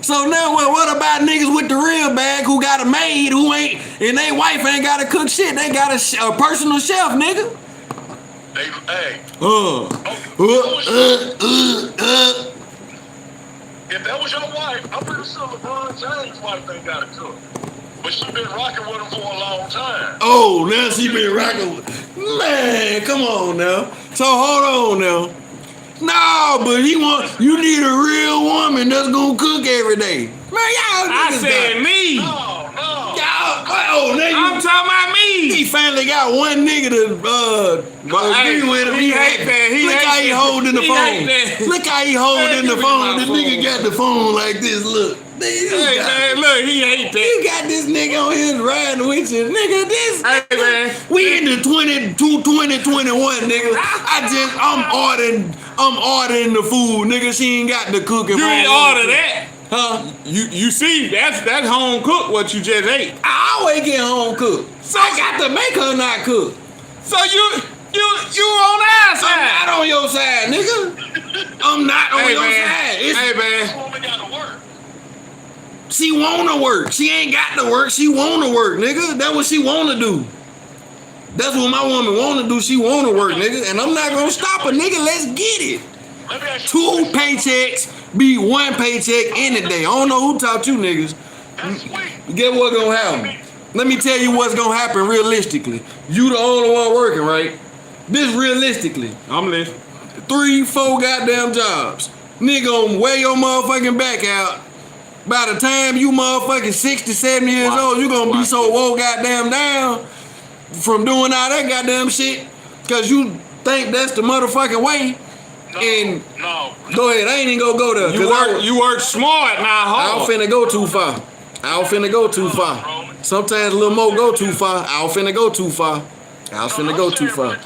So now what about niggas with the real bag who got a maid who ain't, and they wife ain't gotta cook shit? They got a personal chef, nigga. hey. If that was your wife, I'm pretty sure LeBron James' wife ain't got a cook. But she been rocking with him for a long time. Oh, now she been rocking with... Man, come on now. So hold on now. No, but you need a real woman that's gonna cook every day. Man, y'all I said me. No. Y'all, I'm talking about me. He finally got one nigga to agree with him. He hate that. Look how he holding the phone. Look how he holding the phone. The nigga got the phone like this. Look. Hey man, look, he hate that. You got this nigga on here riding with you. Nigga, this. Hey man. We in the 2021, nigga. I'm ordering the food, nigga. She ain't got the cooking. You ain't order that. Huh? You see, that's home cooked what you just ate. I always get home cooked. So I got to make her not cook. So you on our side. I'm not on your side, nigga. I'm not on your side. Hey man. This woman gotta work. She wanna work. She ain't got to work. She wanna work, nigga. That's what she wanna do. That's what my woman wanna do. She wanna work, nigga. And I'm not gonna stop her, nigga. Let's get it. Let me ask you 2 paychecks be 1 paycheck any day. I don't know who taught you niggas. that's sweet. Get what gonna happen. Let me tell you what's gonna happen realistically. You the only one working, right? This realistically. I'm listening. 3, 4 goddamn jobs. Nigga gonna wear your motherfucking back out. By the time you motherfucking 60, 70 years old, you gonna be so woe goddamn down from doing all that goddamn shit. Cause you think that's the motherfucking way. And No. go ahead, I ain't even gonna go there. You work smart, not I hard. don't finna go too far. I don't finna go too far. Sometimes a little more go too far. I don't finna go too far. I was finna go too far.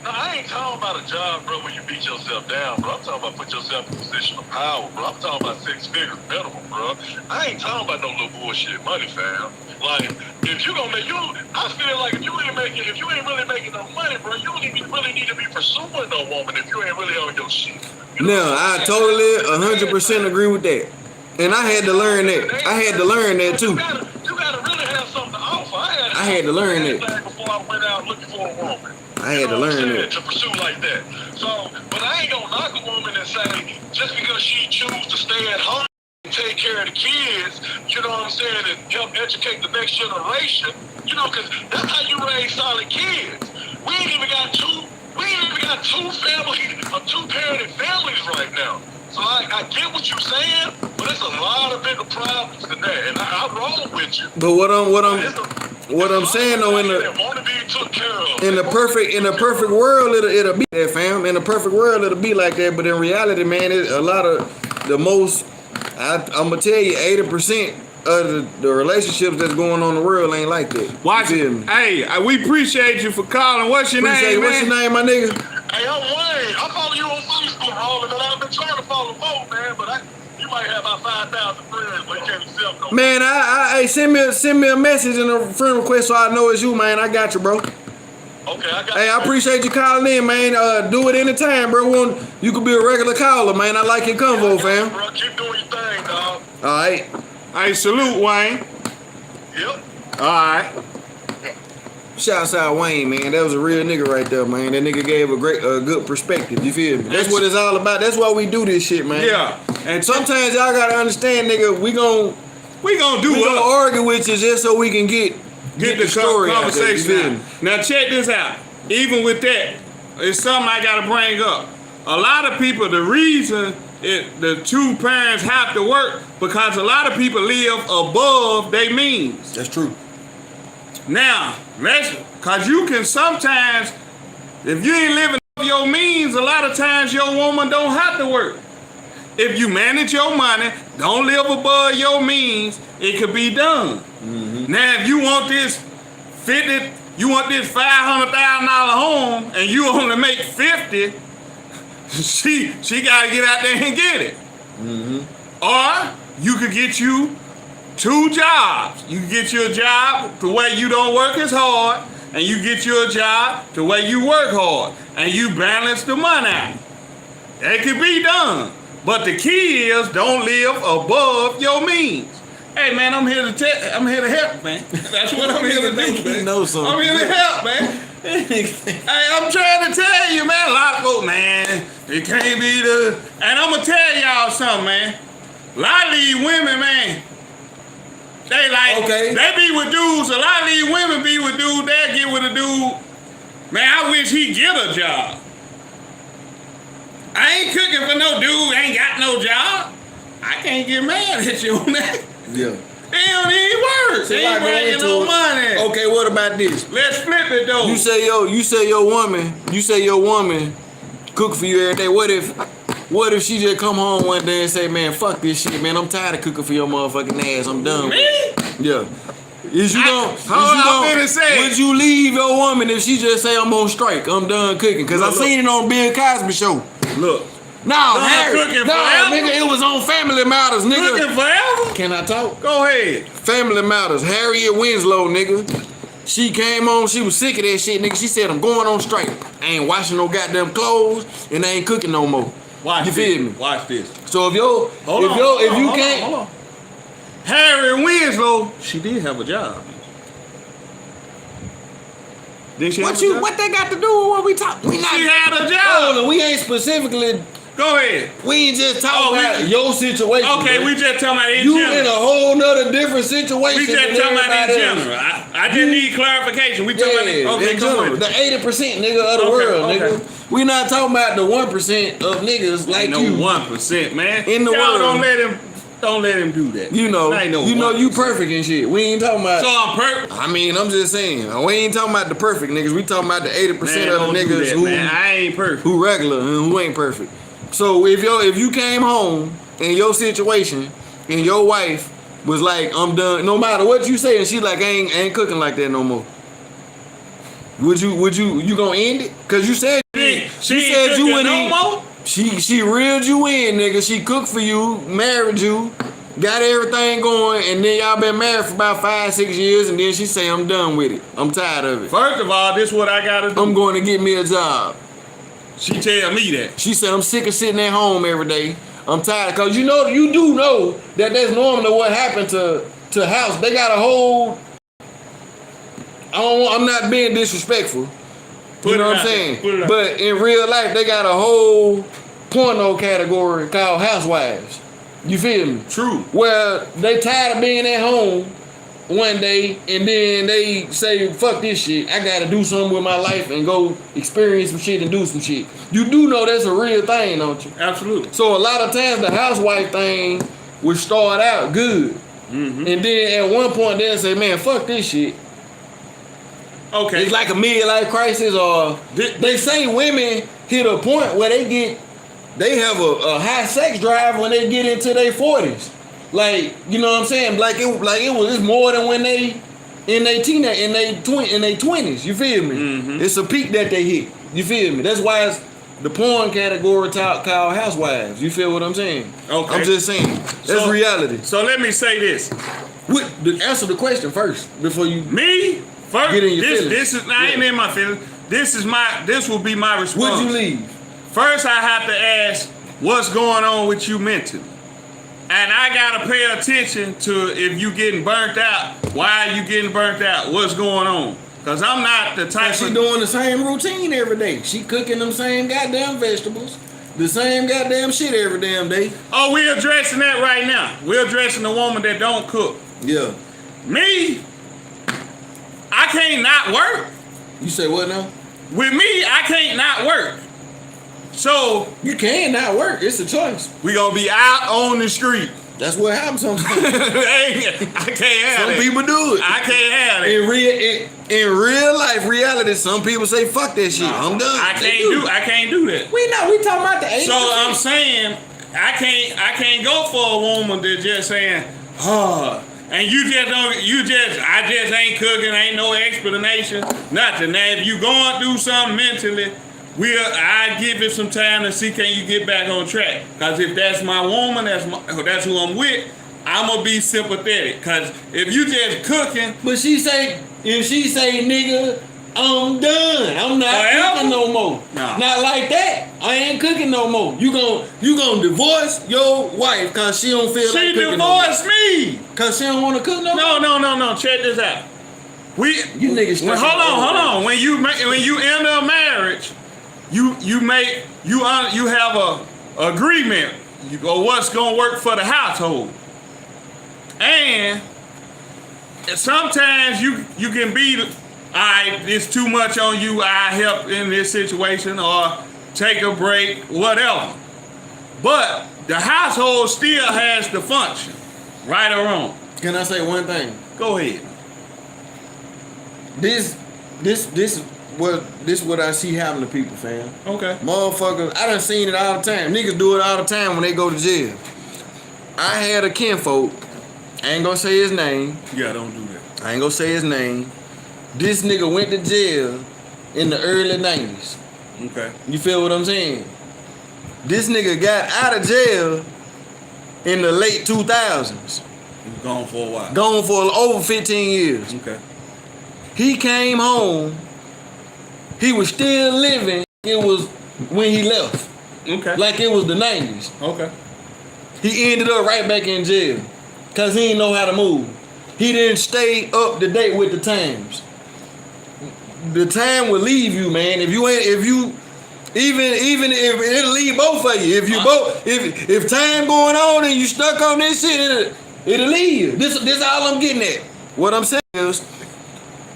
No, I ain't talking about a job, bro, where you beat yourself down, bro. I'm talking about put yourself in a position of power, bro. I'm talking about 6 figures minimum, bro. I ain't talking about no little bullshit money, fam. Like, if you gonna make I feel like if you ain't really making no money, bro, you don't even really need to be pursuing no woman if you ain't really on your shit. You know Now, what I'm I saying? totally 100% agree with that. And I had to learn that. I had to learn that too. You gotta really have something to offer. I had to learn that. Before I went out looking for a woman. I had to learn that. To pursue like that. So, but I ain't gonna knock a woman and say, just because she choose to stay at home and take care of the kids, you know what I'm saying, and help educate the next generation, you know, because that's how you raise solid kids. We ain't even got two two-parented families right now. So I get what you're saying, but it's a lot of bigger problems than that, and I'm wrong with you. But what I'm saying though, in the perfect world, it'll be that, fam. In the perfect world, it'll be like that. But in reality, man, a lot of the most, I'm gonna tell you, 80% of the relationships that's going on in the world ain't like that. Watch it. Hey, we appreciate you for calling. What's your name, man? What's your name, my nigga? Hey, I'm Wayne. I follow you on Facebook, Roland, and I've been trying to follow Mo, man, but you might have about 5,000 friends, but you can't accept them. Man, I send me a message and a friend request so I know it's you, man. I got you, bro. Okay, I got you. Hey, I appreciate you calling in, man. Do it anytime, bro. You could be a regular caller, man. I like your convo, fam. Bro, keep doing your thing, dog. All right. Hey, salute, Wayne. Yep. All right. Shouts out Wayne, man. That was a real nigga right there, man. That nigga gave a good perspective. You feel me? That's what it's all about. That's why we do this shit, man. Yeah. And sometimes y'all gotta understand, nigga. We gonna argue with you just so we can get the story conversation out there. out. Now check this out. Even with that, it's something I gotta bring up. a lot of people, the reason the two parents have to work because a lot of people live above their means. That's true. Now, because you can sometimes, if you ain't living up your means, a lot of times your woman don't have to work. If you manage your money, don't live above your means, it could be done. Mm-hmm. Now, if you want this $500,000 home and you only make 50, she gotta get out there and get it. Mm-hmm. Or you could get you 2 jobs. You get you a job to where you don't work as hard, and you get you a job to where you work hard, and you balance the money out. That could be done. But the key is don't live above your means. Hey man, I'm here to help, man. That's what I'm here to do, man. I'm here to help, man. Hey, I'm trying to tell you, man. A lot of folks, man, it can't be the. And I'm gonna tell y'all something, man. A lot of these women, man, they be with dudes. A lot of these women be with dudes. They get with a dude. Man, I wish he get a job. I ain't cooking for no dude. Ain't got no job. I can't get mad at you on that. Yeah. They don't need work. They ain't bringing no money. Okay, what about this? Let's flip it though. You say your woman cook for you every day. What if she just come home one day and say, man, fuck this shit, man. I'm tired of cooking for your motherfucking ass. I'm done. Me? Yeah. Would you leave your woman if she just say I'm on strike? I'm done cooking. Cause I seen it on Bill Cosby show. Look. Nigga, it was on Family Matters, nigga. Cooking forever? Can I talk? Go ahead. Family Matters. Harriet Winslow, nigga. She came on, she was sick of that shit, nigga. She said, I'm going on strike. I ain't washing no goddamn clothes, and I ain't cooking no more. Watch you this. feel me? Watch this. So if you can't. Harriet Winslow, she did have a job. Did she have a job? What they got to do with what we talking? She had a job. We ain't specifically. Go ahead. We ain't just talking about your situation. Okay, bro. We just talking about in you general. You in a whole nother different situation. We just talking about in general. I just need clarification. We talking about in general. The 80% nigga of the world, nigga. We not talking about the 1% of niggas like no you. No 1%, man. In the world. Don't let him do that. You know you perfect and shit. We ain't talking about. So I'm perfect. I mean, I'm just saying. We ain't talking about the perfect niggas. We talking about the 80% of the niggas who I ain't perfect. Who regular and who ain't perfect. So if you came home in your situation and your wife was like, I'm done, no matter what you say, and she like, I ain't cooking like that no more. Would you gonna end it? Cause you said she said you wouldn't no more. She reeled you in, nigga. She cooked for you, married you, got everything going, and then y'all been married for about 5-6 years, and then she say, I'm done with it. I'm tired of it. First of all, this is what I gotta do. I'm going to get me a job. She tell me that. She said, I'm sick of sitting at home every day. I'm tired. Because you do know that that's normally what happened to house. They got a whole... I'm not being disrespectful. You know what I'm saying? But in real life, they got a whole porno category called housewives. You feel me? True. Where they tired of being at home one day and then they say, fuck this shit. I gotta do something with my life and go experience some shit and do some shit. You do know that's a real thing, don't you? Absolutely. So a lot of times the housewife thing would start out good. Mm-hmm. And then at one point they'll say, man, fuck this shit. Okay. It's like a midlife crisis, or they say women hit a point where they have a high sex drive when they get into their 40s. Like, you know what I'm saying? It's more than when they in their 20s. You feel me? Mm-hmm. It's a peak that they hit. You feel me? That's why it's the porn category called housewives. You feel what I'm saying? Okay. I'm just saying. That's reality. So let me say this. Answer the question first before you first. Get in your feelings. This is I ain't in my feelings. This will be my response. Would you leave? First, I have to ask, what's going on with you mentally? And I gotta pay attention to if you getting burnt out. Why are you getting burnt out? What's going on? Cause I'm not the type. She doing the same routine every day. She cooking them same goddamn vegetables, the same goddamn shit every damn day. Oh, we're addressing that right now. We're addressing the woman that don't cook. Yeah. Me, I can't not work. You say what now? With me, I can't not work. So you can not work. It's a choice. we gonna be out on the street. That's what happens sometimes. I can't have Some it. people do it. I can't have it. In real life reality, some people say fuck that shit. I'm done. I can't do that. We talking about the 80%. So I'm saying I can't go for a woman that just saying, and I just ain't cooking, ain't no explanation, nothing. Now if you going through something mentally, I give it some time to see can you get back on track. Cause if that's my woman, that's who I'm with, I'm gonna be sympathetic. Cause if you just cooking, but if she say nigga, I'm done. I'm not cooking no more. No. Not like that. I ain't cooking no more. You gonna divorce your wife cause she don't feel like cooking divorced me. Cause she don't want to cook no more? No. Check this out. You niggas. Hold on. When you enter a marriage, you have a agreement or what's gonna work for the household, and sometimes you can be, it's too much on you. I help in this situation or take a break, whatever. But the household still has to function, right or wrong. Can I say one thing? Go ahead. This what I see happen to people, fam. Okay. Motherfuckers, I done seen it all the time. Niggas do it all the time when they go to jail. I had a kinfolk, I ain't gonna say his name. Yeah, don't do that. I ain't gonna say his name. This nigga went to jail in the early 90s. Okay. You feel what I'm saying? This nigga got out of jail in the late 2000s. He was gone for a while. Gone for over 15 years. Okay. He came home. He was still living. It was when he left. Okay. Like it was the 90s. Okay. He ended up right back in jail. Cause he didn't know how to move. He didn't stay up to date with the times. The time will leave you, man. If you even if it'll leave both of you. If time going on and you stuck on this shit, it'll leave you. This all I'm getting at. What I'm saying is,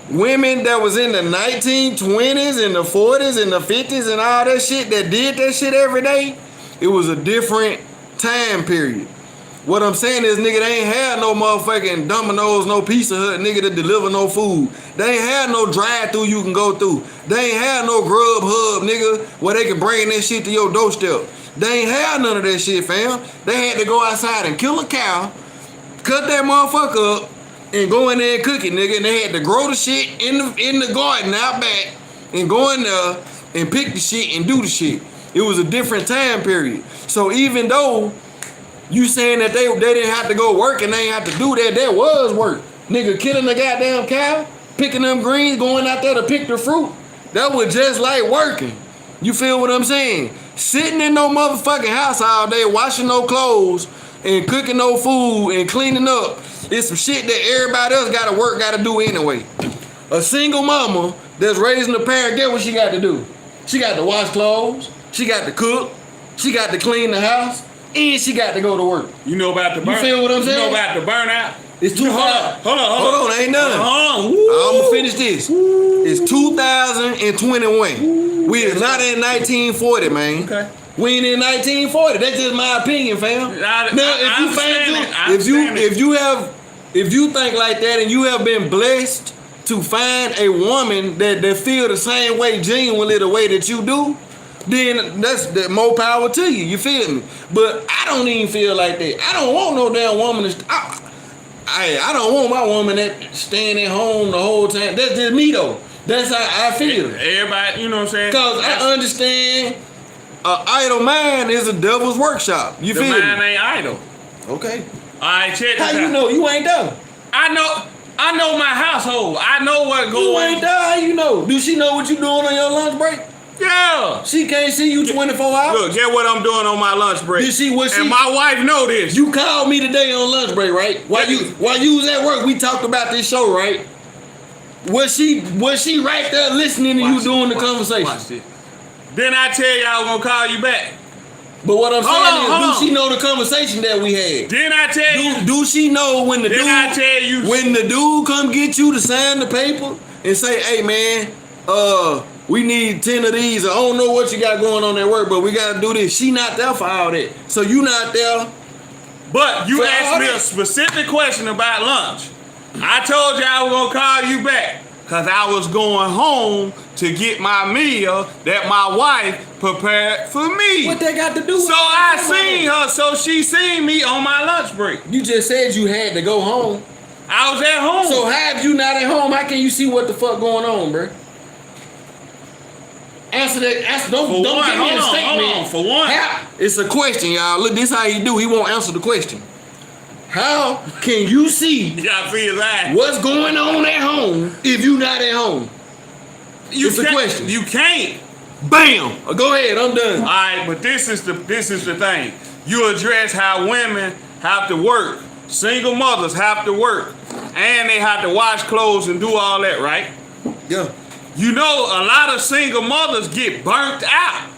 women that was in the 1920s and the 40s and the 50s and all that shit that did that shit every day, it was a different time period. What I'm saying is, nigga, they ain't had no motherfucking Domino's, no Pizza Hut, nigga, to deliver no food. They ain't had no drive-through you can go through. They ain't had no Grubhub, nigga, where they can bring that shit to your doorstep. They ain't had none of that shit, fam. They had to go outside and kill a cow, cut that motherfucker up, and go in there and cook it, nigga. And they had to grow the shit in the garden out back and go in there and pick the shit and do the shit. It was a different time period. So even though you saying that they didn't have to go work and they ain't have to do that, that was work. Nigga killing the goddamn cow, picking them greens, going out there to pick the fruit. That was just like working. You feel what I'm saying? Sitting in no motherfucking house all day, washing no clothes and cooking no food and cleaning up. It's some shit that everybody else gotta do anyway. A single mama that's raising a parent, get what she got to do? She got to wash clothes, she got to cook, she got to clean the house, and she got to go to work. You know about the burnout? You feel what I'm saying? You know about the burnout? It's too hot. Hold on, ain't done. Hold on. I'm gonna finish this. It's 2021. We is not in 1940, man. Okay. We ain't in 1940. That's just my opinion, fam. If you think like that and you have been blessed to find a woman that feel the same way genuinely the way that you do, then that's more power to you. You feel me? But I don't even feel like that. I don't want no damn woman I don't want my woman that staying at home the whole time. That's just me though. That's how I feel. Everybody, you know what I'm saying? Cause I understand an idle mind is a devil's workshop. You feel me? The mind ain't idle. Okay. All right, check this out. How you know? You ain't done. I know my household. I know what going on. You ain't done. How you know? Do she know what you doing on your lunch break? Yeah. She can't see you 24 hours. Look, get what I'm doing on my lunch break. Did she what she? And my wife know this. You called me today on lunch break, right? While you was at work, we talked about this show, right? Was she right there listening to you doing the conversation? Watch this. Then I tell you I was gonna call you back. But what I'm saying is, do she know the conversation that we had? Then I tell you. Do she know when the dude come get you to sign the paper and say, hey man, We need 10 of these. I don't know what you got going on at work, but we got to do this. She not there for all that. So you not there. But you asked me a specific question about lunch. I told you I was going to call you back because I was going home to get my meal that my wife prepared for me. What they got to do with So I seen her, so she seen me on my lunch break. You just said you had to go home. I was at home. So how if you not at home, how can you see what the fuck going on, bro? Answer that. Don't give me a statement. For one. It's a question, y'all. Look, this how he do. He won't answer the question. How can you see You gotta feel that. what's going on at home if you not at home? It's a question. You can't. Bam! Go ahead, I'm done. All right, but this is the thing. You address how women have to work. Single mothers have to work, and they have to wash clothes and do all that, right? Yeah. You know, a lot of single mothers get burnt out,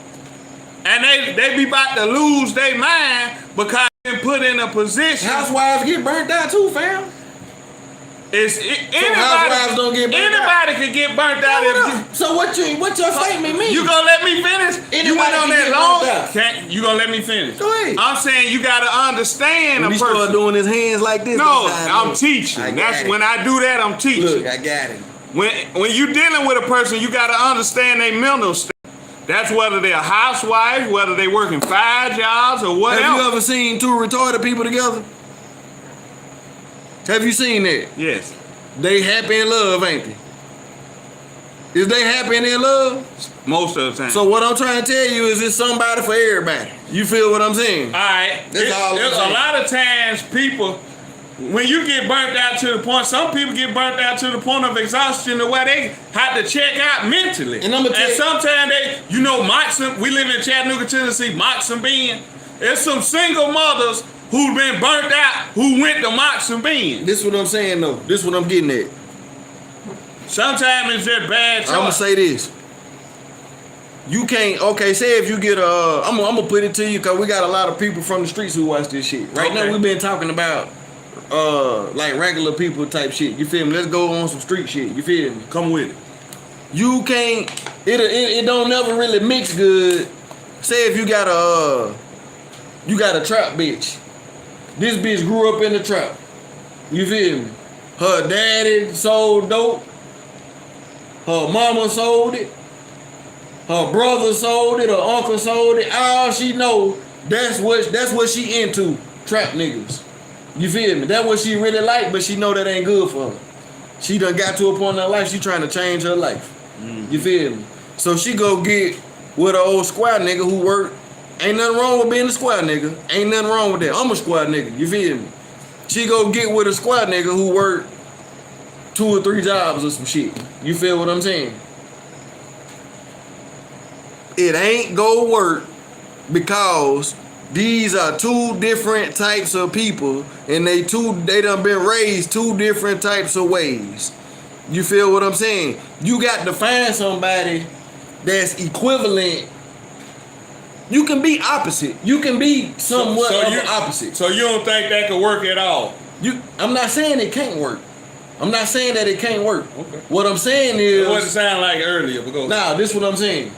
and they be about to lose their mind because they been put in a position. Housewives get burnt out too, fam. Anybody don't get burnt anybody can get burnt out. So what your statement mean? You gonna let me finish? You went on that long. You gonna let me finish? Go ahead. I'm saying you gotta understand when a he person. start doing his hands like this. No, I'm teaching. When I do that, I'm teaching. Look, I got it. When you dealing with a person, you gotta understand their mental state. That's whether they're a housewife, whether they working 5 jobs or whatever. Have you ever seen 2 retarded people together? Have you seen that? Yes. They happy in love, ain't they? Is they happy in their love? Most of the time. So what I'm trying to tell you is it's somebody for everybody. You feel what I'm saying? All right. That's all I'm There's saying. a lot of times people, when you get burnt out to the point, some people get burnt out to the point of exhaustion to where they have to check out mentally. And sometimes we live in Chattanooga, Tennessee, Mox and Ben. There's some single mothers who've been burnt out who went to Mox and Ben. This is what I'm saying though. This is what I'm getting at. Sometimes it's just bad choice. I'm gonna say this. You can't, say if you get I'm gonna put it to you because we got a lot of people from the streets who watch this shit. Right now we've been talking about like regular people type shit. You feel me? Let's go on some street shit. You feel me? Come with it. You can't, it don't never really mix good. Say if you got a trap bitch. This bitch grew up in the trap. You feel me? Her daddy sold dope. Her mama sold it. Her brother sold it. Her uncle sold it. All she know, that's what she into. Trap niggas. You feel me? That's what she really like, but she know that ain't good for her. She done got to a point in her life, she trying to change her life. Mm-hmm. You feel me? So she go get with an old squad nigga who work. Ain't nothing wrong with being a squad nigga. Ain't nothing wrong with that. I'm a squad nigga. You feel me? She go get with a squad nigga who work 2 or 3 jobs or some shit. You feel what I'm saying? It ain't go work because these are 2 different types of people and they done been raised 2 different types of ways. You feel what I'm saying? You got to find somebody that's equivalent. You can be opposite. You can be somewhat of the opposite. So you don't think that could work at all? I'm not saying it can't work. I'm not saying that it can't work. Okay. What I'm saying is, what it sound like earlier, but go. Nah, this is what I'm saying.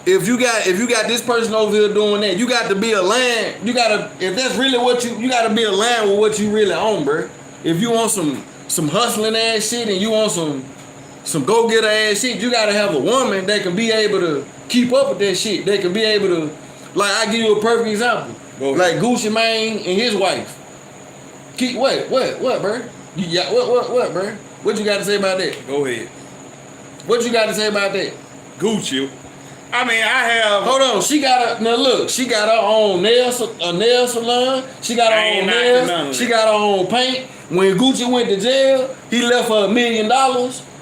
If you got this person over here doing that, you got to be aligned. If that's really what you got to be aligned with what you really own, bro. If you want some hustling ass shit and you want some go getter ass shit, you got to have a woman that can be able to keep up with that shit. They can be able to, like, I give you a perfect example. Like Gucci Mane and his wife. What, bro? What, bro? What you got to say about that? Go ahead. What you got to say about that? Gucci. I mean, I have. Hold on. She got her own nail salon. She got her own nails. She got her own paint. When Gucci went to jail, he left her $1 million.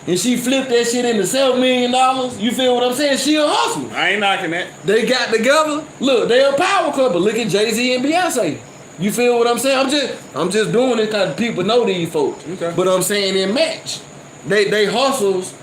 And she flipped that shit into $7 million. You feel what I'm saying? She a hustler. I ain't knocking that. They got together. Look, they a power couple. Look at Jay-Z and Beyonce. You feel what I'm saying? I'm just doing it because people know these folks. Okay. But I'm saying it match. They hustles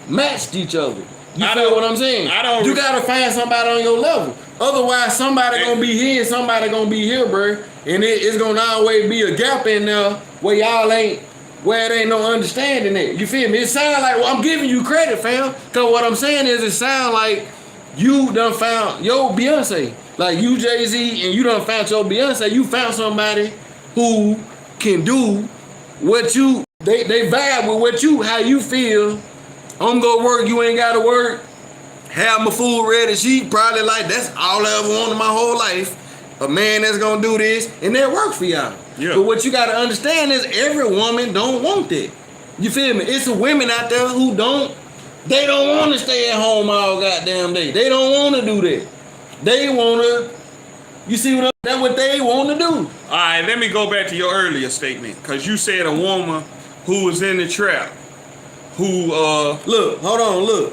matched each other. You feel what I'm saying? You gotta find somebody on your level. Otherwise, somebody gonna be here and somebody gonna be here, bro. And it's gonna always be a gap in there where y'all ain't where there ain't no understanding it. You feel me? It sound like, well, I'm giving you credit, fam. Cause what I'm saying is, it sound like you done found your Beyonce. Like you Jay-Z and you done found your Beyonce. You found somebody who can do what you, they vibe with what you, how you feel. I'm gonna work, you ain't gotta work. Have my food ready. She probably like, that's all I ever wanted my whole life. A man that's gonna do this, and that works for y'all. Yeah. But what you gotta understand is every woman don't want that. You feel me? It's some women out there who they don't want to stay at home all goddamn day. They don't want to do that. They want to, you see that's what they want to do. All right, let me go back to your earlier statement, because you said a woman who was in the trap, who, look, hold on, look.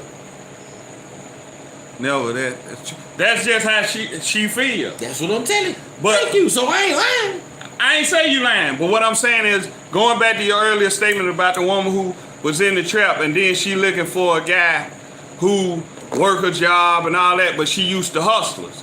No, that's just how she feel. That's what I'm telling you. But thank you, so I ain't lying. I ain't say you lying, but what I'm saying is, going back to your earlier statement about the woman who was in the trap and then she looking for a guy who work a job and all that, but she used to hustlers.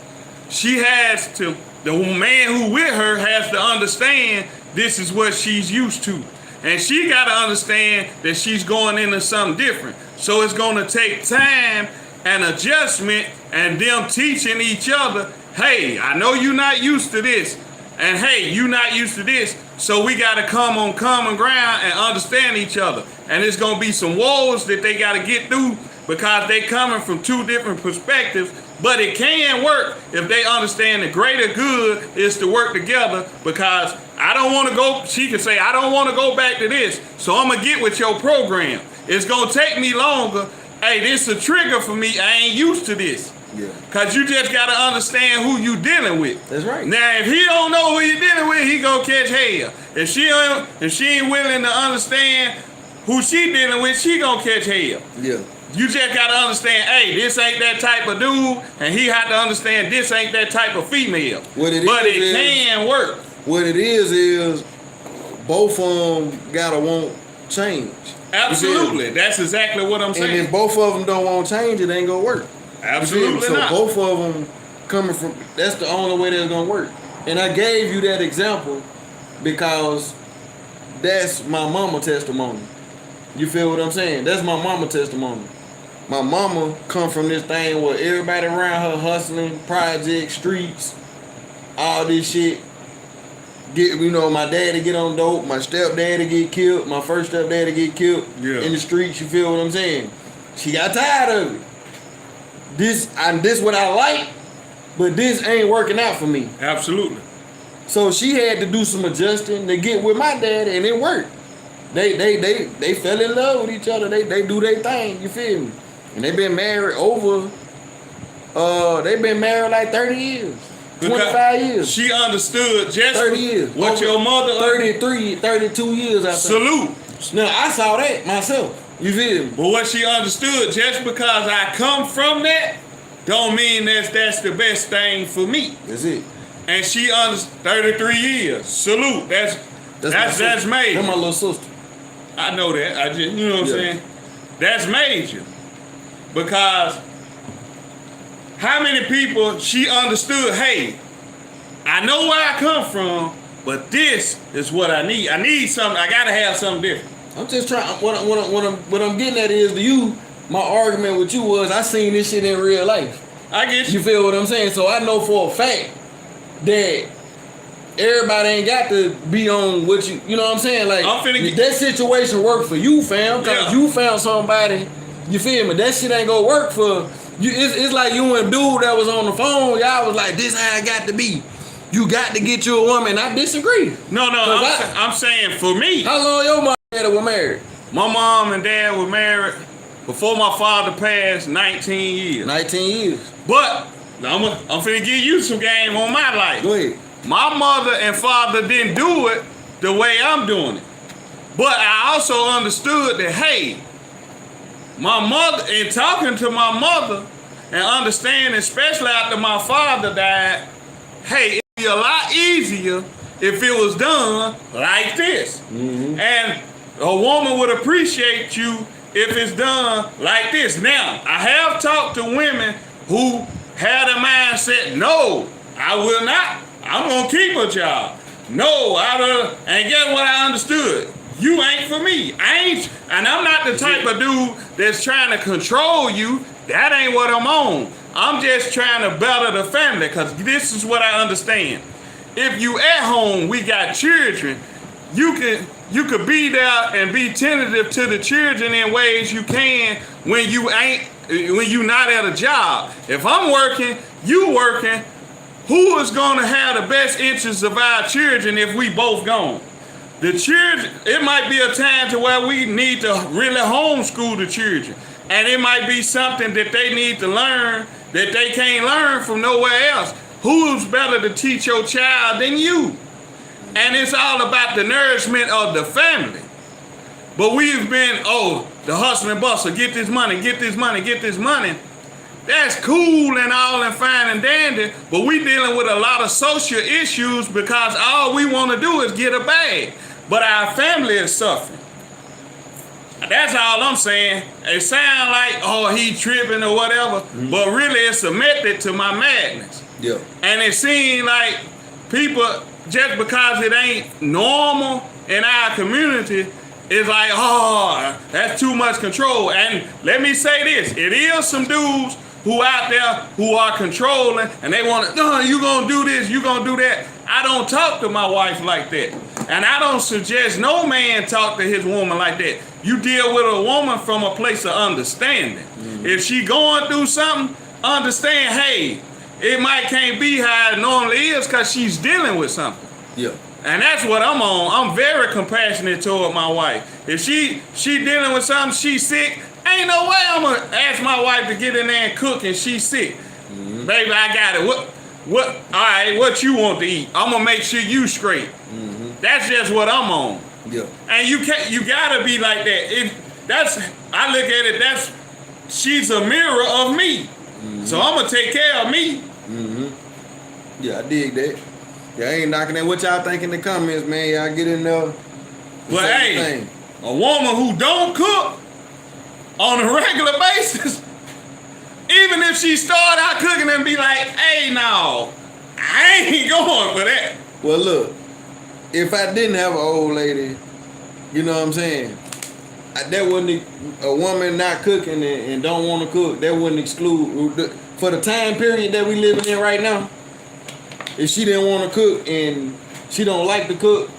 She has to, the man who with her has to understand this is what she's used to. And she got to understand that she's going into something different. So it's going to take time and adjustment and them teaching each other, hey, I know you're not used to this. And hey, you not used to this, so we got to come on common ground and understand each other. And it's going to be some walls that they got to get through because they coming from two different perspectives. But it can work if they understand the greater good is to work together, because I don't want to go, she can say, I don't want to go back to this, so I'm going to get with your program. It's going to take me longer. Hey, this is a trigger for me. I ain't used to this. Yeah. Cause you just gotta understand who you dealing with. That's right. Now, if he don't know who you dealing with, he gonna catch hell. If she ain't willing to understand who she dealing with, she gonna catch hell. Yeah. You just gotta understand, hey, this ain't that type of dude, and he have to understand this ain't that type of female. But it can work. What it is both of them gotta want change. Absolutely. That's exactly what I'm saying. And if both of them don't want change, it ain't gonna work. Absolutely so not. Both of them coming from, that's the only way that's gonna work. And I gave you that example because that's my mama testimony. You feel what I'm saying? That's my mama testimony. My mama come from this thing where everybody around her hustling, projects, streets, all this shit. My daddy get on dope, my stepdaddy get killed, my first stepdaddy get killed in the streets. You feel what I'm saying? She got tired of it. This what I like, but this ain't working out for me. Absolutely. So she had to do some adjusting to get with my daddy, and it worked. They fell in love with each other. They do their thing. You feel me? And they've been married like 30 years, 25 years. She understood just 30 years. What your mother 33, 32 years after. Salute. Now I saw that myself. You feel me? But what she understood, just because I come from that, don't mean that's the best thing for me. That's it. And she understood 33 years. Salute. That's major. That's my little sister. I know that. I just, you know what I'm saying? That's major. Because how many people she understood, hey, I know where I come from, but this is what I need. I need something. I got to have something different. I'm just trying. What I'm getting at is, my argument with you was I seen this shit in real life. I get you. You feel what I'm saying? So I know for a fact that everybody ain't got to be on what you know what I'm saying? Like, that situation worked for you, fam, because you found somebody, you feel me? That shit ain't gonna work for you. It's like you and dude that was on the phone, y'all was like, this how I got to be. You got to get you a woman. I disagree. No, I'm saying for me. How long your mom and dad were married? My mom and dad were married before my father passed 19 years. 19 years. But I'm finna give you some game on my life. Go ahead. My mother and father didn't do it the way I'm doing it. But I also understood that, hey, my mother, in talking to my mother and understanding, especially after my father died, hey, it'd be a lot easier if it was done like this. Mm-hmm. And a woman would appreciate you if it's done like this. Now, I have talked to women who had a mindset, no, I will not. I'm going to keep a job. No, and guess what I understood? you ain't for me. And I'm not the type of dude that's trying to control you. That ain't what I'm on. I'm just trying to better the family, because this is what I understand. If you at home, we got children, you could be there and be tentative to the children in ways you can when you not at a job. If I'm working, you working, who is gonna have the best interests of our children if we both gone? The children, it might be a time to where we need to really homeschool the children. And it might be something that they need to learn that they can't learn from nowhere else. Who's better to teach your child than you? And it's all about the nourishment of the family. But we've been, the hustle and bustle, get this money, get this money, get this money. That's cool and all and fine and dandy, but we dealing with a lot of social issues because all we want to do is get a bag. But our family is suffering. That's all I'm saying. It sounds like, he tripping or whatever, but really it's a method to my madness. Yeah. And it seems like people, just because it ain't normal in our community, it's like, that's too much control. And let me say this, it is some dudes who out there who are controlling and they want to, you gonna do this, you gonna do that. I don't talk to my wife like that. And I don't suggest no man talk to his woman like that. You deal with a woman from a place of understanding. Mm-hmm. If she going through something, understand, hey, it might can't be how it normally is because she's dealing with something. Yeah. And that's what I'm on. I'm very compassionate toward my wife. If she dealing with something, she's sick, ain't no way I'm gonna ask my wife to get in there and cook and she's sick. Mm-hmm. Baby, I got it. What? All right, what you want to eat? I'm gonna make sure you straight. Mm-hmm. That's just what I'm on. Yeah. And you gotta be like that. I look at it. She's a mirror of me. Mm-hmm. So I'm gonna take care of me. Mm-hmm. Yeah, I dig that. Yeah, I ain't knocking at what y'all think in the comments, man. Y'all get in there. Well, hey, a woman who don't cook on a regular basis, even if she start out cooking and be like, hey, no, I ain't going for that. Well, look, if I didn't have an old lady, you know what I'm saying, that wouldn't, a woman not cooking and don't want to cook, that wouldn't exclude, for the time period that we living in right now, if she didn't want to cook and she don't like to cook,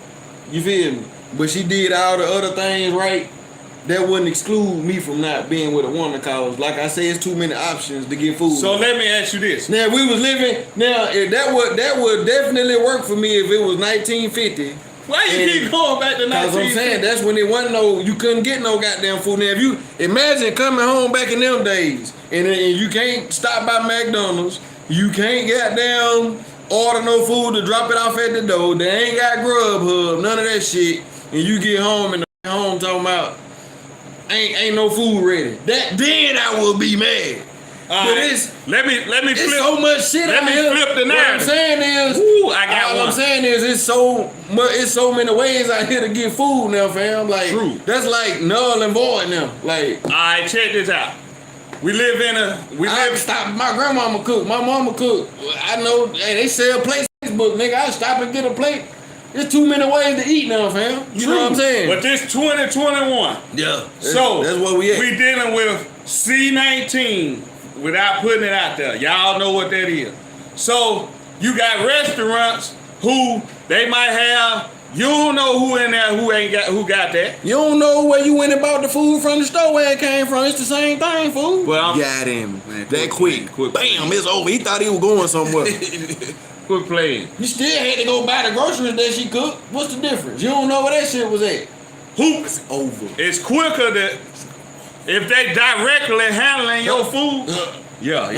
you feel me, but she did all the other things right, that wouldn't exclude me from not being with a woman, cause like I said, it's too many options to get food. So let me ask you this. Now we was living. Now if that would definitely work for me if it was 1950. Why you keep going back to 1950? Cause I'm saying that's when it wasn't you couldn't get no goddamn food. Now if you imagine coming home back in them days and you can't stop by McDonald's, you can't goddamn order no food to drop it off at the door. They ain't got Grubhub, none of that shit, and you get home and the home talking about. Ain't no food ready. Then I will be mad. But let me flip. So much shit let out me here. flip the narrative. What I'm saying is, I'm saying is, it's so many ways out here to get food now, fam. Like, true. That's like null and void now. Like, all right, check this out. I stop. My grandmama cook. My mama cook. I know. Hey, they sell plates. But nigga, I stop and get a plate. There's too many ways to eat now, fam. You know what I'm saying? But this 2021. Yeah. So that's what we at. We dealing with C19 without putting it out there. Y'all know what that is. So you got restaurants who they might have. You don't know who in there who got that. You don't know where you went and bought the food from the store where it came from. It's the same thing, fool. Well, got him. Man, that quick. Bam, it's over. He thought he was going somewhere. Quit playing. You still had to go buy the groceries that she cooked. What's the difference? You don't know where that shit was at. Hoops over. It's quicker that if they directly handling your food. Yeah.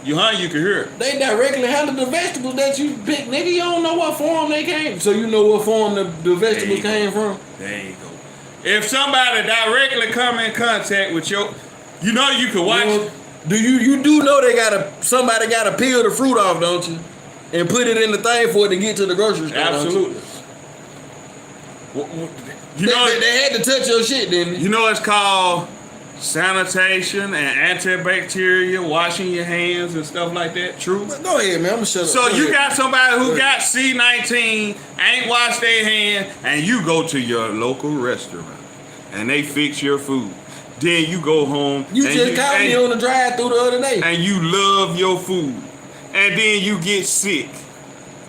You can hear it. They directly handle the vegetables that you pick, nigga. You don't know what form they came. So you know what form the vegetables came from. There you go. If somebody directly come in contact with you can watch. You do know somebody gotta peel the fruit off, don't you? And put it in the thing for it to get to the grocery store. Absolutely. They had to touch your shit, didn't they? You know it's called sanitation and antibacterial, washing your hands and stuff like that. True. Go ahead, man. I'm gonna shut up. So Go you ahead. got somebody who got C19, ain't washed their hand, and you go to your local restaurant and they fix your food. Then you go home. You just called me on the drive-through the other day. And you love your food. And then you get sick.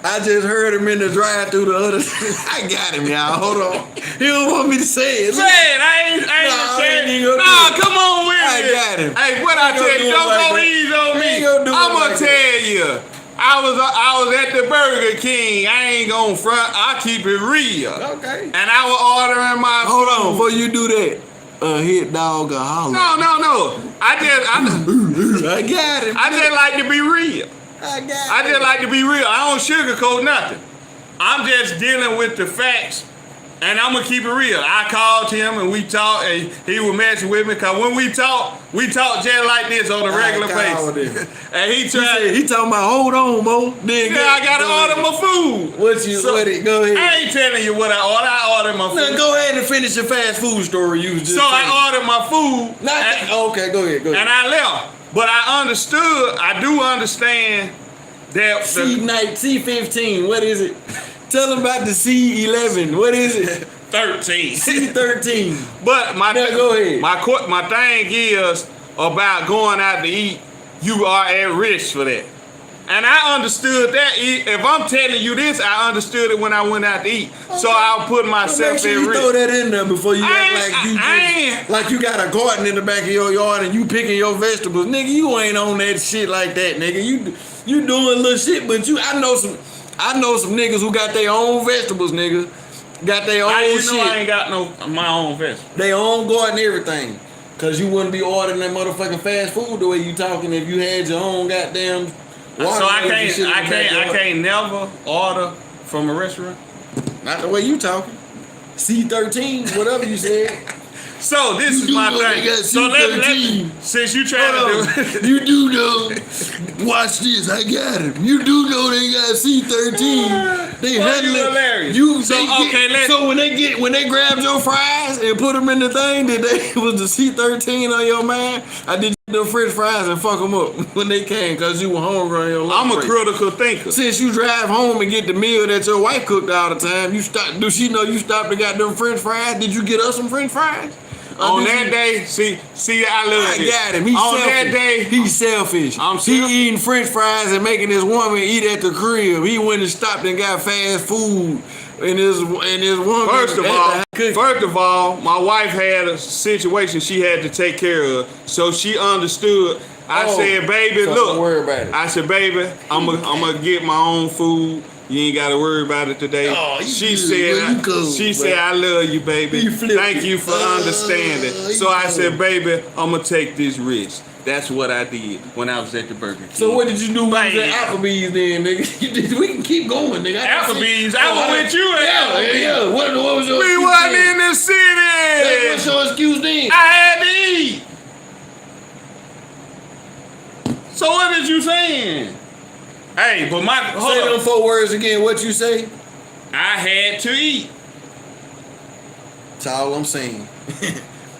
I just heard him in the drive-through the other day. I got him, y'all. Hold on. He don't want me to say it. Say it. I ain't saying it. Nah, come on with I it. got him. Hey, what I tell you, don't go easy on me. I'm gonna tell you. I was at the Burger King. I ain't gonna front. I keep it real. Okay. And I was ordering my Hold food. on, before you do that. Hit dog or holler. No. I got him. just like to be real. I I just like to be real. I don't sugarcoat nothing. I'm just dealing with the facts, and I'm gonna keep it real. I called him and we talked, and he was messing with me because when we talk just like this on a regular basis. And he tried. He talking about hold on, Mo. Then I gotta order my food. Go ahead. I ain't telling you what I ordered. I ordered my food. Now go ahead and finish your fast food story. You was just So I ordered my food. Okay, go ahead. And I left. But I do understand that C15, what is it? Tell them about the C11. What is it? 13. C13. But go ahead. My thing is about going out to eat, you are at risk for that. And I understood that. If I'm telling you this, I understood it when I went out to eat. Okay. So I'll put myself at risk. Throw that in there before you act like you got a garden in the back of your yard and you picking your vegetables. Nigga, you ain't on that shit like that, nigga. You doing little shit, but I know some niggas who got their own vegetables, nigga. Got their own shit. I ain't got my own vegetables. They own garden, everything. Cause you wouldn't be ordering that motherfucking fast food the way you talking if you had your own goddamn. So I can't never order from a restaurant. Not the way you talking. C13, whatever you said. So this is my thing. So let since you trying to do you do know. Watch this. I got him. You do know they got C13. They handle it. So when they grabbed your fries and put them in the thing, was the C13 on your mind? I did the French fries and fuck them up when they came because you were hungry on your lunch I'm a break. critical thinker. Since you drive home and get the meal that your wife cooked all the time, do she know you stopped and got them French fries? Did you get us some French fries? On that day, see, I love it. I got him. He's on selfish. That day, he's selfish. He eating French fries and making his woman eat at the crib. He went and stopped and got fast food. And his woman. First of all, my wife had a situation she had to take care of, so she understood. I said, baby, so look. Don't worry about it. I said, baby, I'm gonna get my own food. You ain't gotta worry about it today. She said, I love you, baby. Thank you for understanding. So I said, baby, I'm gonna take this risk. That's what I did when I was at the Burger King. So what did you do when you was at Applebee's then, nigga? We can keep going, nigga. Applebee's? I was with you at Applebee's. Yeah. What was your excuse? We wasn't in the city. What's your excuse then? I had to eat. So what is you saying? Hey, but say them 4 words again. What you say? I had to eat. That's all I'm saying.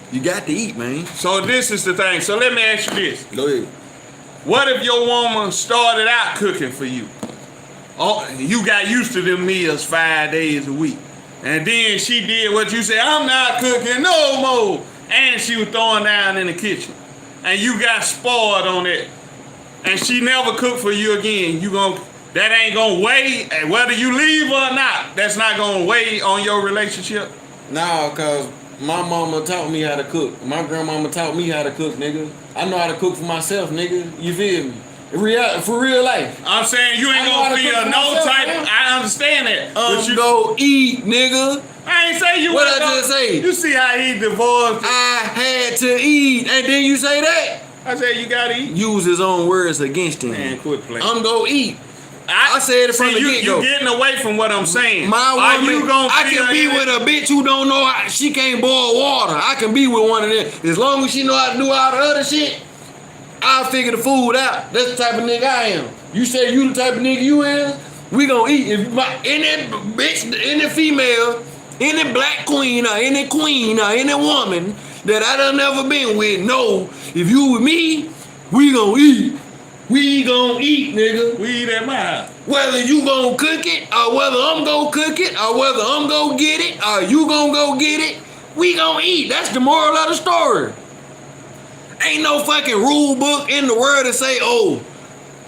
You got to eat, man. So this is the thing. So let me ask you this. Go ahead. What if your woman started out cooking for you? Oh, you got used to them meals 5 days a week. And then she did what you said, I'm not cooking no more. And she was throwing down in the kitchen. And you got spoiled on it. And she never cooked for you again. That ain't gonna weigh, whether you leave or not, that's not gonna weigh on your relationship? No, cause my mama taught me how to cook. My grandmama taught me how to cook, nigga. I know how to cook for myself, nigga. You feel me? For real life. I'm saying you ain't gonna feel no type. I understand that. But you go eat, nigga. I ain't say you. What I just say? You see how he divorced? I had to eat, and then you say that. I said you gotta eat. Use his own words against him. Man, quit playing. I'm gonna eat. I said it from the get-go. You getting away from what I'm saying. My woman, I can be with a bitch who don't know she can't boil water. I can be with one of them. As long as she know how to do all the other shit, I'll figure the food out. That's the type of nigga I am. You say you the type of nigga you is, we gonna eat. If any bitch, any female, any black queen or any woman that I done never been with know if you with me, we gon' eat. We gon' eat, nigga. We eat at my house. Whether you gon' cook it, or whether I'm gon' cook it, or whether I'm gon' get it, or you gon' go get it, we gon' eat. That's the moral of the story. Ain't no fucking rule book in the world that say, oh,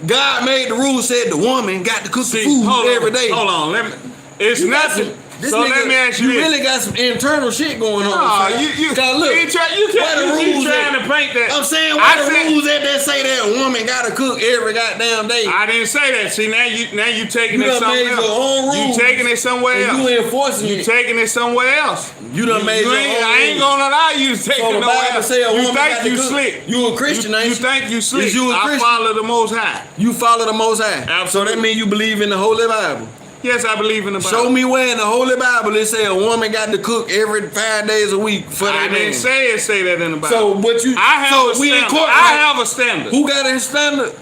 God made the rule, said the woman got to cook the food every day. Hold on, it's nothing. So let me ask you You this. really got some internal shit going on. No, you look, keep trying to paint that. I'm saying, what the rules that say that a woman gotta cook every goddamn day? I didn't say that. See, now you taking it somewhere else. Your own rules. You taking it somewhere else. You enforcing it. You taking it somewhere else. You done made your own rules. I ain't gonna allow you to take it nowhere else. You think you slick. You a Christian, ain't you? You think you slick. You a Christian? I follow the Most High. You follow the Most High. Absolutely. So that means you believe in the Holy Bible. Yes, I believe in the Bible. Show me where in the Holy Bible it say a woman got to cook every 5 days a week for that man. I didn't say that in the Bible. So what you? I have a standard. I have a standard. Who got a standard?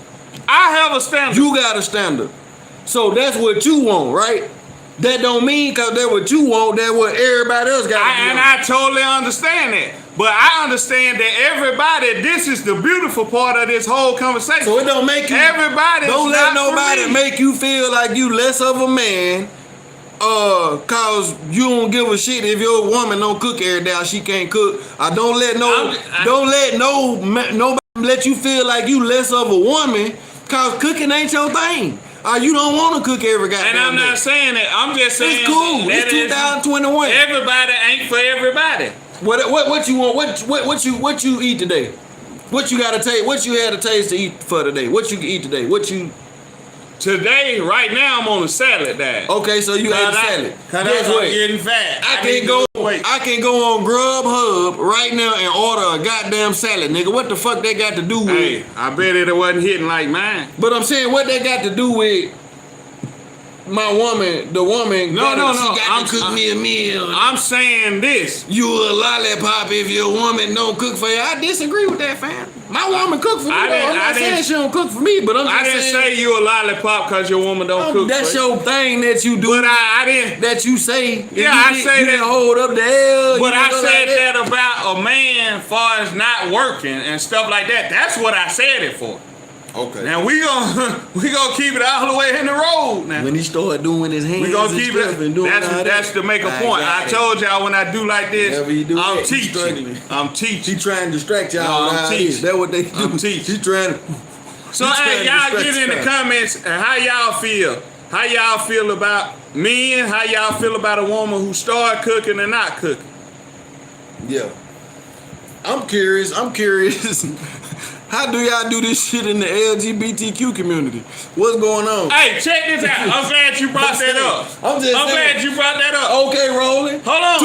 I have a standard. You got a standard. So that's what you want, right? That don't mean because that's what you want, that's what everybody else got to do. And I totally understand that. But I understand that everybody, this is the beautiful part of this whole conversation. So it don't make you, don't let nobody make you feel like you less of a man, cause you don't give a shit if your woman don't cook every day or she can't cook. Or don't let nobody let you feel like you less of a woman, cause cooking ain't your thing. You don't want to cook every goddamn day. And I'm not saying that. I'm just saying it's cool. It's 2021. Everybody ain't for everybody. What you want? What you eat today? What you gotta taste? What you had to taste to eat for today? What you can eat today? Today, right now, I'm on a salad diet. Okay, so you ate a salad. Guess what? Getting fat. I can go on Grubhub right now and order a goddamn salad, nigga. What the fuck they got to do with? Hey, I bet it wasn't hitting like mine. But I'm saying, what they got to do with my woman? The woman. No. She got to cook me a meal. I'm saying this. You a lollipop if your woman don't cook for you. I disagree with that, fam. My woman cook for me. I'm not saying she don't cook for me, but I didn't say you a lollipop because your woman don't cook. That's your thing that you do. But I didn't. That you say. Yeah, I say that. Hold up the hell. But I said that about a man, far as not working and stuff like that. That's what I said it for. Okay. Now we gonna keep it all the way in the road. Now when he start doing his hands, we gonna keep it. That's to make a point. I told y'all when I do like this, I'm teaching. I'm teaching. He trying to distract y'all. I'm teaching. That's what they do. I'm teaching. He trying to. So hey, y'all get in the comments and how y'all feel. How y'all feel about men? How y'all feel about a woman who start cooking and not cooking? Yeah. I'm curious. How do y'all do this shit in the LGBTQ community? What's going on? Hey, check this out. I'm glad you brought that up. I'm glad you brought that up. Okay, rolling. Hold on.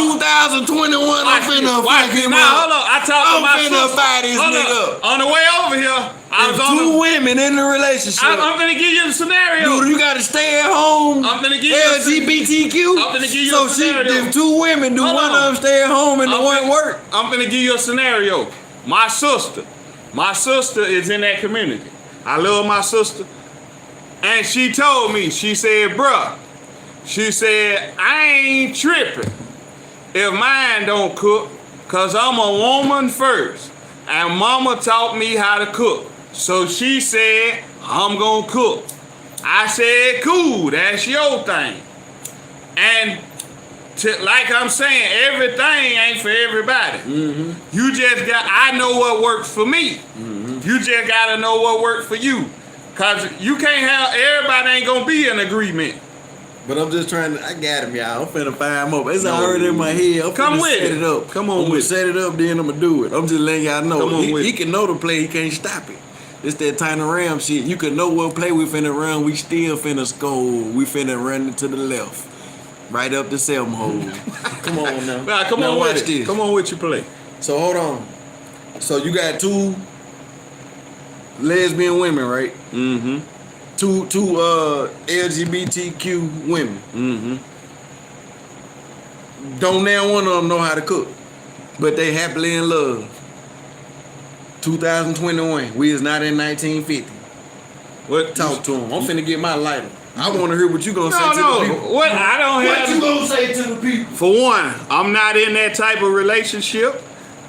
2021. I'm finna fucking. Hold on. I talked to my sister. I'm finna fire this nigga up. On the way over here, I was on two women in the relationship. I'm gonna give you the scenario. Dude, you gotta stay at home. I'm gonna give you LGBTQ. I'm gonna give you a scenario. If two women, do one of them stay at home and the one work? I'm gonna give you a scenario. My sister is in that community. I love my sister. And she told me, she said, bruh, she said, I ain't tripping if mine don't cook, cause I'm a woman first. And mama taught me how to cook. So she said, I'm gonna cook. I said, cool, that's your thing. And like I'm saying, everything ain't for everybody. Mm-hmm. You just I know what works for me. Mm-hmm. You just gotta know what works for you. Cause you can't have, everybody ain't gonna be in agreement. But I'm just trying to, I got him, y'all. I'm finna fire him up. It's already in my head. I'm Come with set it up. Come on with it. Set it up, then I'm gonna do it. I'm just letting y'all know. Come on with he can know the play, he can't stop it. It's that Tiny Ram shit. You can know what play we finna run, we still finna score. We finna run it to the left. Right up the Selma hole. Come on now. Nah, come on with it. Come on with your play. So hold on. So you got two lesbian women, right? Mm-hmm. Two LGBTQ women. Mm-hmm. Don't now one of them know how to cook, but they happily in love. 2021. We is not in 1950. What? Talk to them. I'm finna get my lighter. I want to hear what you gonna say to the people. What? I don't have. What you gonna say to the people? For one, I'm not in that type of relationship.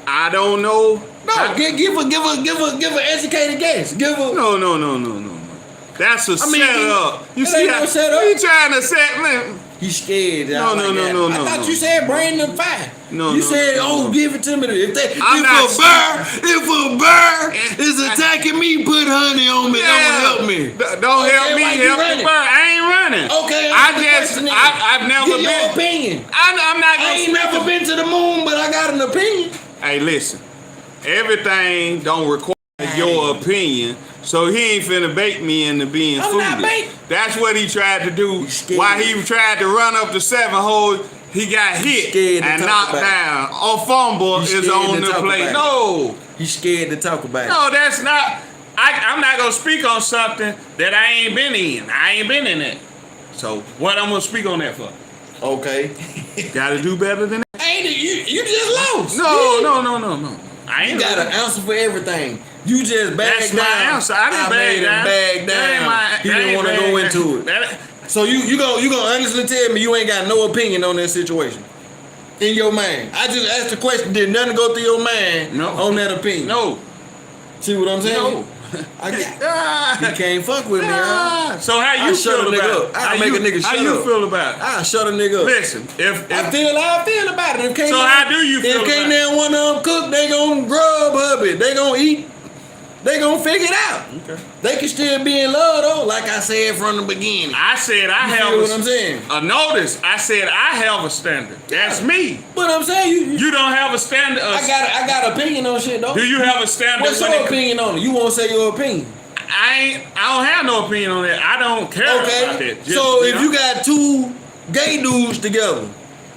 I don't know. No, give a educated guess. Give a No. That's a setup. You see how he trying to set man. He's scared. No. I thought you said bring them fire. You said, give it to me. If a bird is attacking me, put honey on me. Don't help me. Don't help me. Help the bird. I ain't running. Okay. I've never been. Your opinion. I'm not. I ain't never been to the moon, but I got an opinion. Hey, listen. Everything don't require your opinion. So he ain't finna bait me into being foolish. I'm not bait. That's what he tried to do. While he tried to run up the 7 hole, he got hit and knocked down. Or fumble is on the play. No. He's scared to talk about it. No, that's not. I'm not gonna speak on something that I ain't been in. I ain't been in it. So what I'm gonna speak on that for? Okay. Gotta do better than that. Ain't it? You just lost. No. I ain't got an answer for everything. You just bagged down. That's my answer. I didn't bag down. He didn't want to go into it. So you gonna honestly tell me you ain't got no opinion on that situation? In your mind. I just asked the question, did nothing go through your mind on that opinion? No. See what I'm saying? No. You can't fuck with me, huh? So how you feel about it? I make a nigga shut up. How you feel about it? I shut a nigga up. Listen, if I feel how I feel about it. So how do you feel about it? If can't now one of them cook, they gon' grub hubby. They gon' eat. They gonna figure it out. Okay. They can still be in love though, like I said from the beginning. I said I have what I'm saying? A notice. I said I have a standard. That's me. But I'm saying you don't have a standard. I got opinion on shit though. Do you have a standard? What's your opinion on it? You won't say your opinion. I don't have no opinion on that. I don't care about that. So if you got 2 gay dudes together,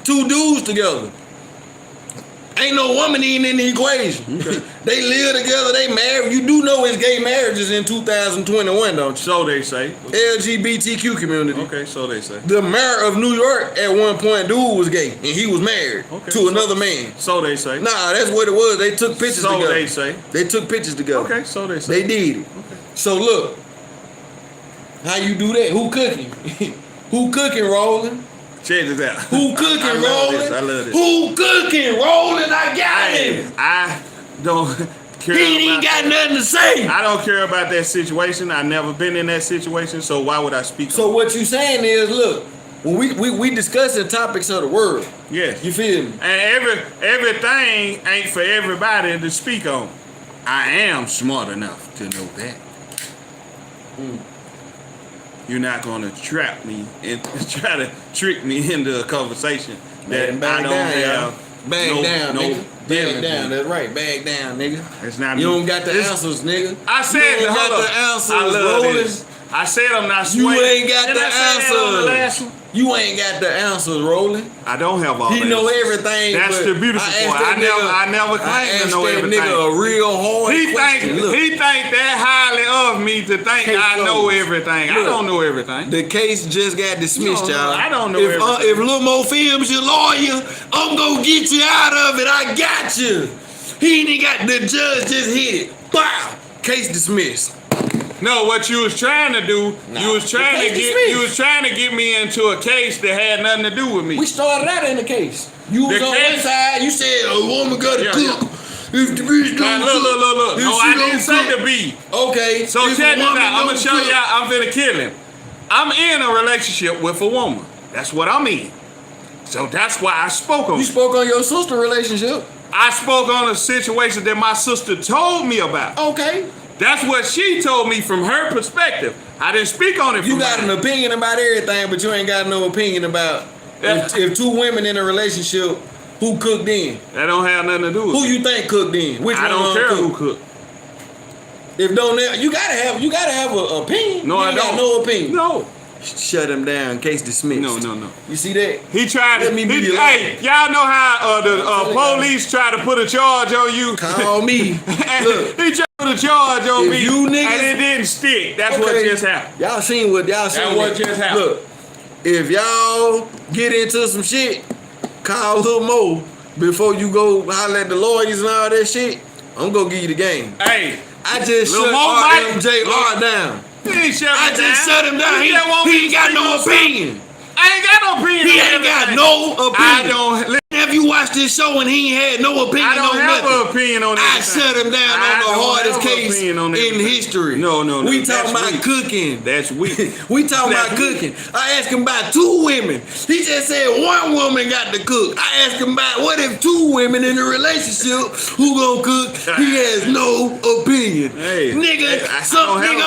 2 dudes together, ain't no woman even in the equation. Okay. They live together, they married. You do know it's gay marriages in 2021, don't you? So they say. LGBTQ community. Okay, so they say. The mayor of New York at one point, dude was gay, and he was married to another man. So they say. Nah, that's what it was. They took pictures together. So they say. They took pictures together. Okay, so they say. They did it. Okay. So look, how you do that? Who cooking? Who cooking, rolling? Check this out. Who cooking, rolling? I love this. Who cooking, rolling? I got him. I don't care. He ain't got nothing to say. I don't care about that situation. I've never been in that situation, so why would I speak? So what you saying is, look, when we discussing topics of the world. Yes. You feel me? And everything ain't for everybody to speak on. I am smart enough to know that. You're not gonna trap me and try to trick me into a conversation that I don't have. Bag down, nigga. Bag down. That's right. Bag down, nigga. It's not. You don't got the answers, nigga. I said you don't got the answers. I love this. I said I'm not swaying. You ain't got the answers. You ain't got the answers, Rolling. I don't have all. He know everything. That's the beautiful part. I never claimed to know everything. Nigga a real hard question. He think that highly of me to think I know everything. I don't know everything. The case just got dismissed, y'all. I don't know everything. If Lil Mo Films your lawyer, I'm gonna get you out of it. I got you. He ain't got the judge just hit it. Wow. Case dismissed. No, what you was trying to do, you was trying to get me into a case that had nothing to do with me. We started out in the case. You was on one side, you said a woman gotta cook. If the bitch don't look. No, I didn't say the beat. Okay. So check this out. I'm gonna show y'all I'm finna kill him. I'm in a relationship with a woman. That's what I'm in. So that's why I spoke on it. You spoke on your sister relationship. I spoke on a situation that my sister told me about. Okay. That's what she told me from her perspective. I didn't speak on it. You got an opinion about everything, but you ain't got no opinion about if 2 women in a relationship, who cooked in. That don't have nothing to do with who you think cooked in. Which I don't care who cooked. If you gotta have an opinion. No, I don't. Got no opinion. No. Shut him down. Case dismissed. No. You see that? He tried to. Hey, y'all know how the police try to put a charge on you? Call me. Look. He tried to put a charge on me. You niggas, and it didn't stick. That's what just happened. Y'all seen what just happened. Look, if y'all get into some shit, call Lil Mo before you go holler at the lawyers and all that shit. I'm gonna give you the game. Hey, I just shut RMJR down. I just shut him down. He ain't got no opinion. I ain't got no opinion. He ain't got no opinion. I don't. nephew watched this show and he had no opinion I don't on have nothing. an opinion on I everything. shut him down I on the don't hardest have an case opinion on in everything. history. No. We talking That's about weak. cooking. That's weak. We talking That's about weak. cooking. I asked him about 2 women. He just said 1 woman got to cook. I asked him about what if 2 women in a relationship who gonna cook? He has no opinion. Hey, nigga, I don't have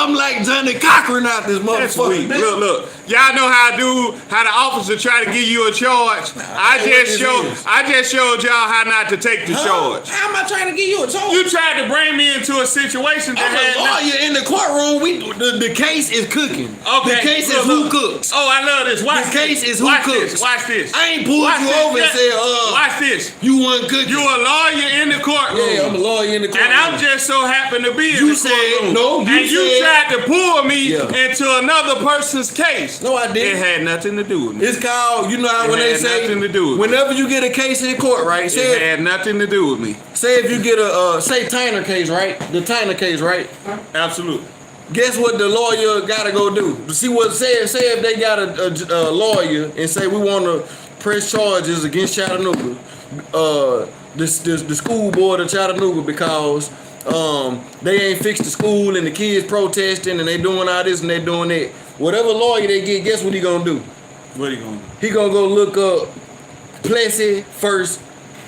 I'm like Johnny Cochran out this That's motherfucker. weak. Look. Y'all know how the officer try to give you a charge. I just showed y'all how not to take the charge. How am I trying to give you a charge? You tried to bring me into a situation that I'm had a lawyer in the courtroom. The case is cooking. Okay. The case is who cooks. Oh, I love this. Watch The case this. is who Watch cooks. This. Watch this. I ain't pulled Watch you this. over and said, Watch this. you wasn't cooking. You a lawyer in the courtroom. Yeah, I'm a lawyer in the courtroom. And I'm just so happen to be in You the said- courtroom. no, you and you said- tried to pull me Yeah. into another person's case. No, I didn't. It had nothing to do with me. It's called, you know how It when they had say, nothing to do with me. whenever you get a case in court, right? It Say, had nothing to do with me. say if you get a, say Tyner case, right? The Tyner case, right? Absolutely. Guess what the lawyer gotta go do? See what say if they got a lawyer and say we want to press charges against Chattanooga, the school board of Chattanooga because they ain't fixed the school and the kids protesting and they doing all this and they doing that. Whatever lawyer they get, guess what he gonna do? What are you going to do? He gonna go look up Plessy First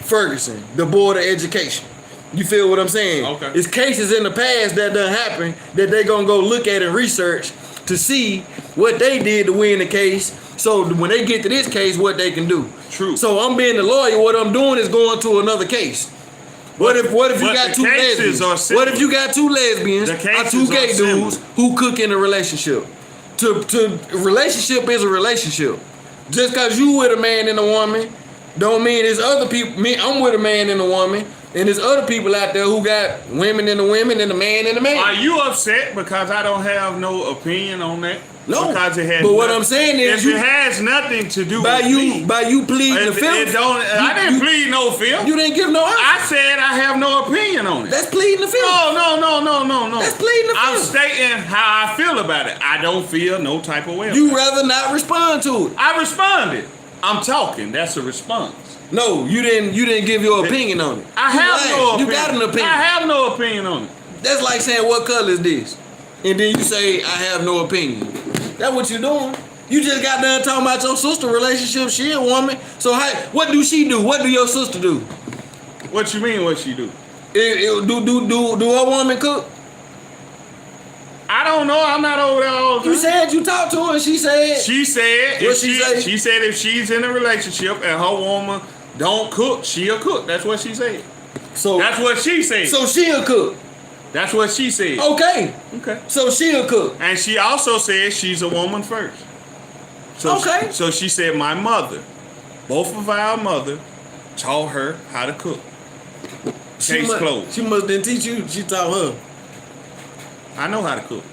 Ferguson, the Board of Education. You feel what I'm saying? Okay. It's cases in the past that done happen that they gonna go look at and research to see what they did to win the case. So when they get to this case, what they can do. True. So I'm being the lawyer. What I'm doing is going to another case. What if you but got the 2 cases lesbians? are similar. What if you got 2 lesbians The or cases 2 gay are similar. dudes who cook in a relationship? To relationship is a relationship. Just cause you with a man and a woman, don't mean there's other people. I'm with a man and a woman, and there's other people out there who got women and a women and a man and a man. Are you upset because I don't have no opinion on that? No. Because it has But what nothing- I'm saying is if you- it has nothing to do by with you me. pleading the It fifth. don't, I didn't plead no fifth. You didn't give no answer. I said I have no opinion on it. That's pleading the fifth. No. That's pleading the I'm fifth. stating how I feel about it. I don't feel no type of way. about it. You rather not respond to it. I responded. I'm talking. That's a response. No, you didn't give your opinion on it. I You have lied. no opinion. You got an opinion. I have no opinion on it. That's like saying, what color is this? And then you say, I have no opinion. That's what you're doing. You just got done talking about your sister relationship. She a woman. So what do she do? What do your sister do? What you mean? What she do? Do a woman cook? I don't know. I'm not over there all the time. You said you talked to her and she said. She said What if she say? she said if she's in a relationship and her woman don't cook, she'll cook. That's what she said. So That's what she said. So she'll cook. That's what she said. Okay. Okay. So she'll cook. And she also said she's a woman first. So Okay. So she said my mother, both of our mother, taught her how to cook. Case closed. She must didn't teach you. She taught her. I know how to cook.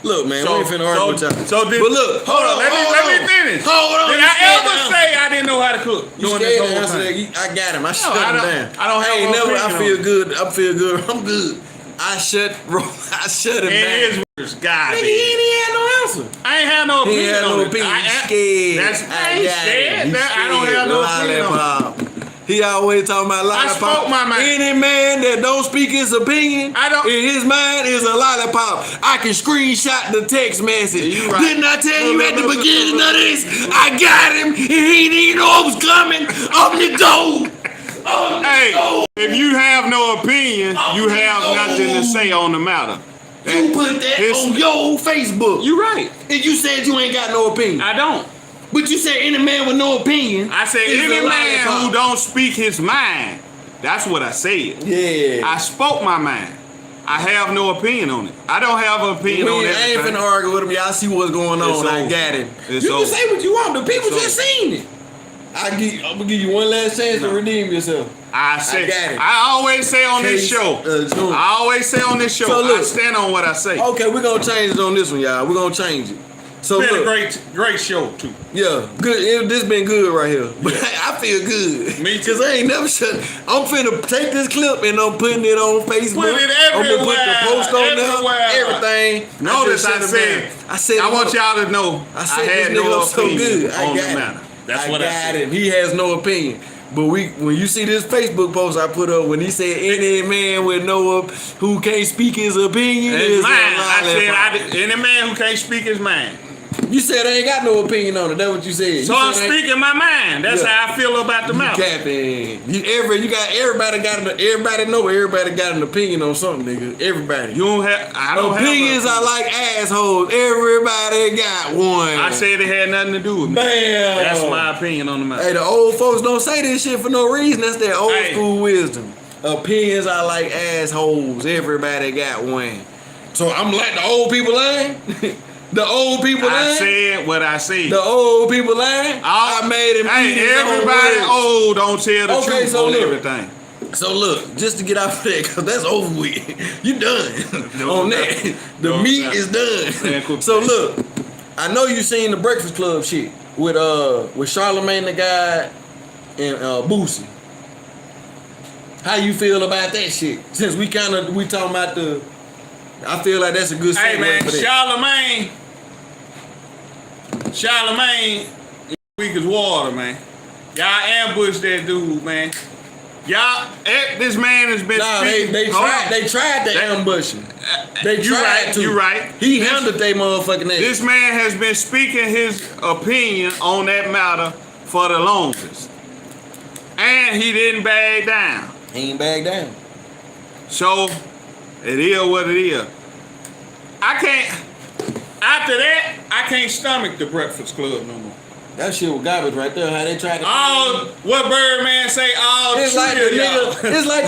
Look, man, we ain't finna argue with y'all. So did, but look, hold on, let me finish. Hold on. Did You I scared ever to say I didn't know how to cook? You during scared this to whole answer time? that? I got him. I shut I him don't- down. I don't have ain't no never. I opinion feel on good. I feel good. I'm good. I shut him down. It is worse. God. Nigga, he ain't had no answer. I ain't had no He opinion ain't had on no it. opinion. I, He's scared. I ain't scared. I don't have no opinion on it. He always talking about lollipop. spoke my mind. Any man that don't speak his opinion, I don't- in his mind is a lollipop. I can screenshot the text message. You right. Didn't I tell you at the beginning of this? I got him, and he didn't even know I was coming. Open the door. Hey, if you have no opinion, you have nothing to say on the matter. You put that It's- on your Facebook. You right. And you said you ain't got no opinion. I don't. But you said any man with no opinion. I said is any a man lollipop. who don't speak his mind. That's what I said. Yeah. I spoke my mind. I have no opinion on it. I don't have an opinion on I ain't everything. finna argue with him. Y'all see what's going on. It's I over. got it. It's You over. can say what you want. The people It's just over. seen it. I'm gonna give you one last chance to redeem yourself. I said, got it. I always say on this Case, show. June. I always say on this show. So look. I stand on what I say. Okay, we're gonna change it on this one, y'all. We're gonna change it. So It's been a look, great show too. yeah, good. This been good right here. But I feel good. Me too. Cause I ain't never shut. I'm finna take this clip and I'm putting it on Facebook. Put it I'm gonna put the everywhere, post on everywhere. there. Everything. Notice just I shut said, him down. I said. I want y'all to know I I said had this nigga no was so opinion good. I on got the it. matter. That's what I said. him. He has no opinion. But when you see this Facebook post I put up when he said any man with who can't speak his opinion It's is mine. I said said any man who can't speak his mind. You said I ain't got no opinion on it. That's what you said. So I'm speaking my mind. That's how I feel about the mouth. Everybody got an opinion on something, nigga. Everybody. I don't Opinions have are like assholes. Everybody got one. I said it had nothing to do with me. Bam. That's my opinion on the matter. Hey, the old folks don't say this shit for no reason. That's their old school wisdom. Opinions are like assholes. Everybody got one. So I'm like the old people lying? The old people lying? I said what I said. The old people lying? I made him eat his own everybody words. old don't tell the truth so on look. everything. So look, just to get out of that, because that's over with. You done on that. The meat is done. So look, I know you seen the Breakfast Club shit with Charlamagne the God and Boosie. How you feel about that shit? Since we talking about I feel like that's a good segue. Hey man, for that. Charlamagne, weak as water, man. Y'all ambushed that dude, man. This man has been speaking. They tried to ambush him. They tried to. You right. He handled they motherfucking ass. This man has been speaking his opinion on that matter for the longest. And he didn't back down. He ain't back down. So, it is what it is. After that, I can't stomach the Breakfast Club no more. That shit was garbage right there. How they tried to. What Birdman say? All it's three like of the y'all. nigga. It's like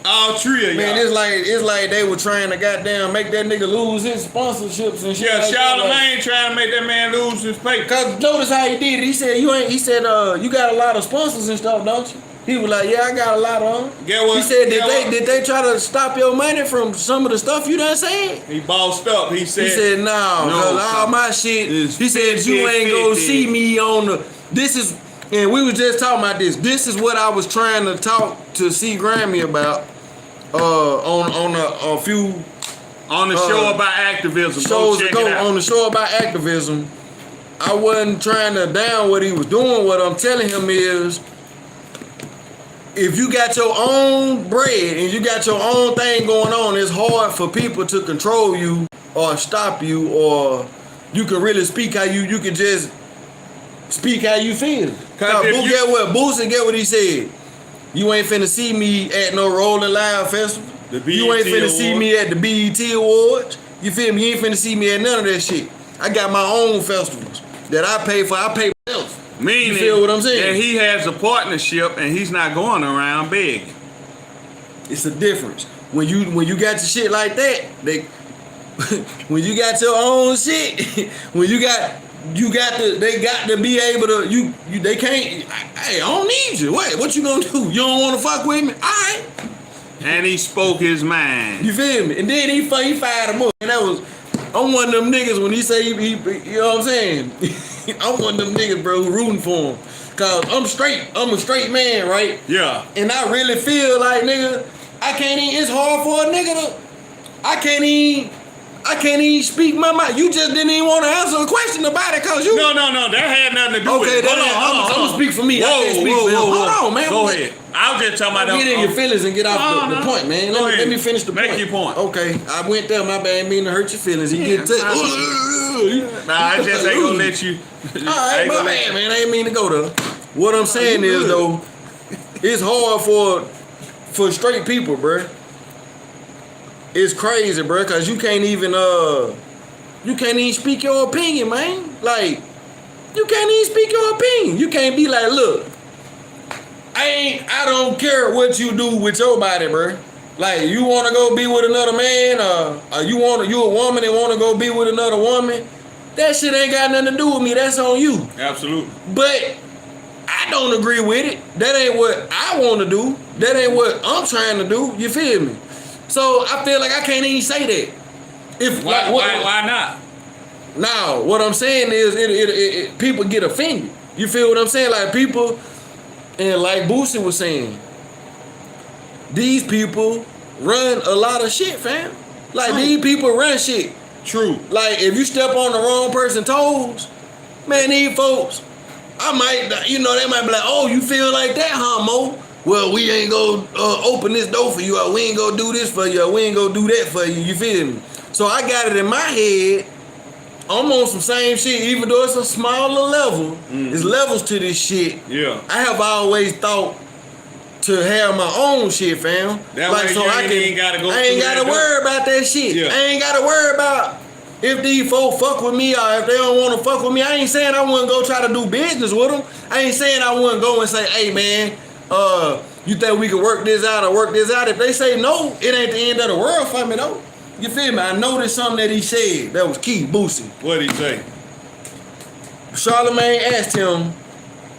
all three of y'all. Man, it's like they were trying to goddamn make that nigga lose his sponsorships and shit. Yeah, like Charlamagne trying to make that man lose his paper. Cause notice how he did it. He said you got a lot of sponsors and stuff, don't you? He was like, yeah, I got a lot of them. Get what? He said, did they try to stop your money from some of the stuff you done said? He bossed up. He said no, cause all my shit. He said you ain't gonna see me on the. This is, and we was just talking about this. This is what I was trying to talk to C. Grammy about on a few on the show about activism. Shows ago on the show about activism. I wasn't trying to down what he was doing. What I'm telling him is, if you got your own bread and you got your own thing going on, it's hard for people to control you or stop you, or you can really speak how you can just speak how you feel. Boosie get what he said. You ain't finna see me at no Rolling Loud Festival. You ain't finna see me at the BET Awards. You feel me? You ain't finna see me at none of that shit. I got my own festivals that I pay for. I pay myself. Meaning, you feel what I'm saying? That he has a partnership and he's not going around begging. It's a difference. When you got your shit like that, when you got your own shit, when they got to be able to they can't. Hey, I don't need you. What you gonna do? You don't want to fuck with me? All right. And he spoke his mind. You feel me? And then he fired him up. And I'm one of them niggas when he say he you know what I'm saying? I'm one of them niggas, bro, who rooting for him. Cause I'm a straight man, right? Yeah. And I really feel like, nigga, it's hard for a nigga to, I can't even speak my mind. You just didn't even want to answer a question about it cause you. No, that had nothing to do with it. Okay, I'm gonna speak for me. I can't speak for him. Hold on, man. Go ahead. I was just talking about Get in your feelings and get off the point, man. Let me finish the point. Make your point. Okay, I went there. My bad, mean to hurt your feelings. You get touched. I just ain't gonna let you. All right, my bad, man. I ain't mean to go there. What I'm saying is though, it's hard for straight people, bruh. It's crazy, bruh, cause you can't even speak your opinion, man. Like, you can't even speak your opinion. You can't be like, look, I don't care what you do with your body, bruh. Like, you want to go be with another man, or you a woman and want to go be with another woman, that shit ain't got nothing to do with me. That's on you. Absolutely. But I don't agree with it. That ain't what I want to do. That ain't what I'm trying to do. You feel me? So I feel like I can't even say that. Why not? Now, what I'm saying is, it people get offended. You feel what I'm saying? Like people, and like Boosie was saying, these people run a lot of shit, fam. Like these people run shit. True. Like if you step on the wrong person's toes, man, these folks, I might, you know, they might be like, oh, you feel like that, huh, Mo? Well, we ain't gonna open this door for you, or we ain't gonna do this for you, or we ain't gonna do that for you, you feel me? So I got it in my head, I'm on some same shit, even though it's a smaller level, there's levels to this shit. Yeah. I have always thought to have my own shit, fam. That way you ain't gotta go. I ain't gotta worry about that shit. Yeah. I ain't gotta worry about if these folks fuck with me or if they don't want to fuck with me. I ain't saying I wouldn't go try to do business with them. I ain't saying I wouldn't go and say, hey man, you think we can work this out or work this out? If they say no, it ain't the end of the world for me though. You feel me? I noticed something that he said that was key, Boosie. What'd he say? Charlemagne asked him,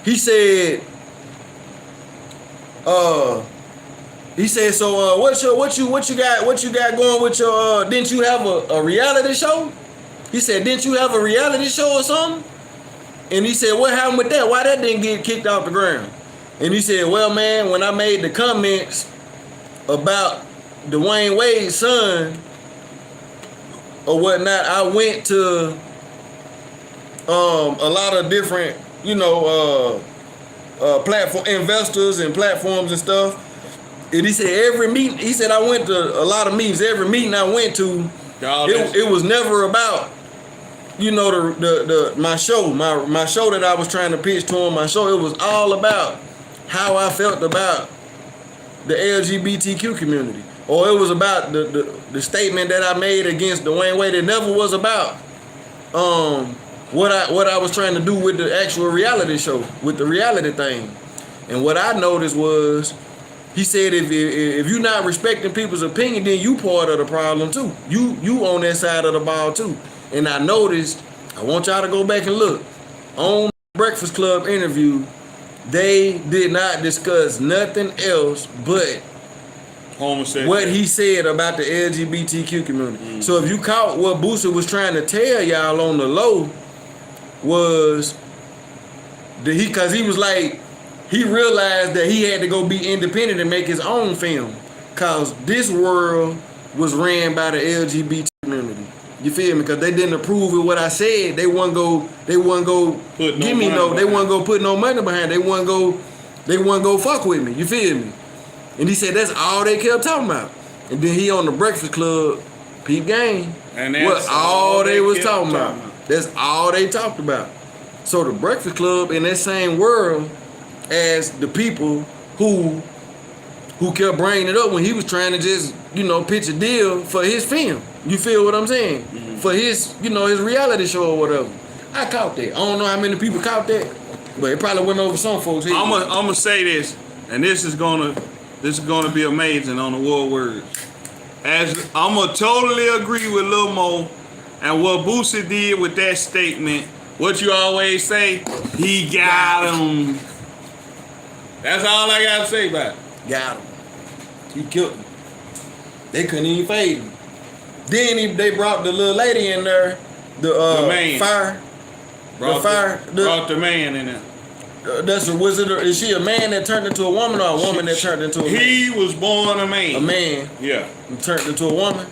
he said, so what you got going with your didn't you have a reality show? He said, didn't you have a reality show or something? And he said, what happened with that? Why that didn't get kicked off the ground? And he said, well, man, when I made the comments about Dwayne Wade's son or whatnot, I went to a lot of different, platform investors and platforms and stuff. And he said every meeting, he said I went to a lot of meetings. Every meeting I went to, it was never about, my show, my show that I was trying to pitch to him. My show, it was all about how I felt about the LGBTQ community, or it was about the statement that I made against Dwayne Wade. It never was about what I was trying to do with the actual reality show, with the reality thing. And what I noticed was, he said if you're not respecting people's opinion, then you part of the problem too. You on that side of the ball too. And I noticed, I want y'all to go back and look, on Breakfast Club interview, they did not discuss nothing else but what he said about the LGBTQ community. So if you caught what Boosie was trying to tell y'all on the low, was that because he was like, he realized that he had to go be independent and make his own film, cause this world was ran by the LGBT community. You feel me? Cause they didn't approve of what I said. They wouldn't go they wouldn't go put no money behind. They wouldn't go fuck with me. You feel me? And he said that's all they kept talking about. And then he on the Breakfast Club, peep game. And that's what all they was talking about. That's all they talked about. So the Breakfast Club in that same world as the people who kept bringing it up when he was trying to just, pitch a deal for his film. You feel what I'm saying? Mm-hmm. For his, his reality show or whatever. I caught that. I don't know how many people caught that, but it probably went over some folks' head. I'm gonna say this, and this is gonna be amazing on the World Words. As I'm gonna totally agree with Lil Mo and what Boosie did with that statement. What you always say, he got him. That's all I gotta say about it. Got him. He killed him. They couldn't even fade him. Then they brought the little lady in there, the man. Fire. Brought the man in there. Is she a man that turned into a woman or a woman that turned into a man? He was born a man. A man. Yeah. Turned into a woman.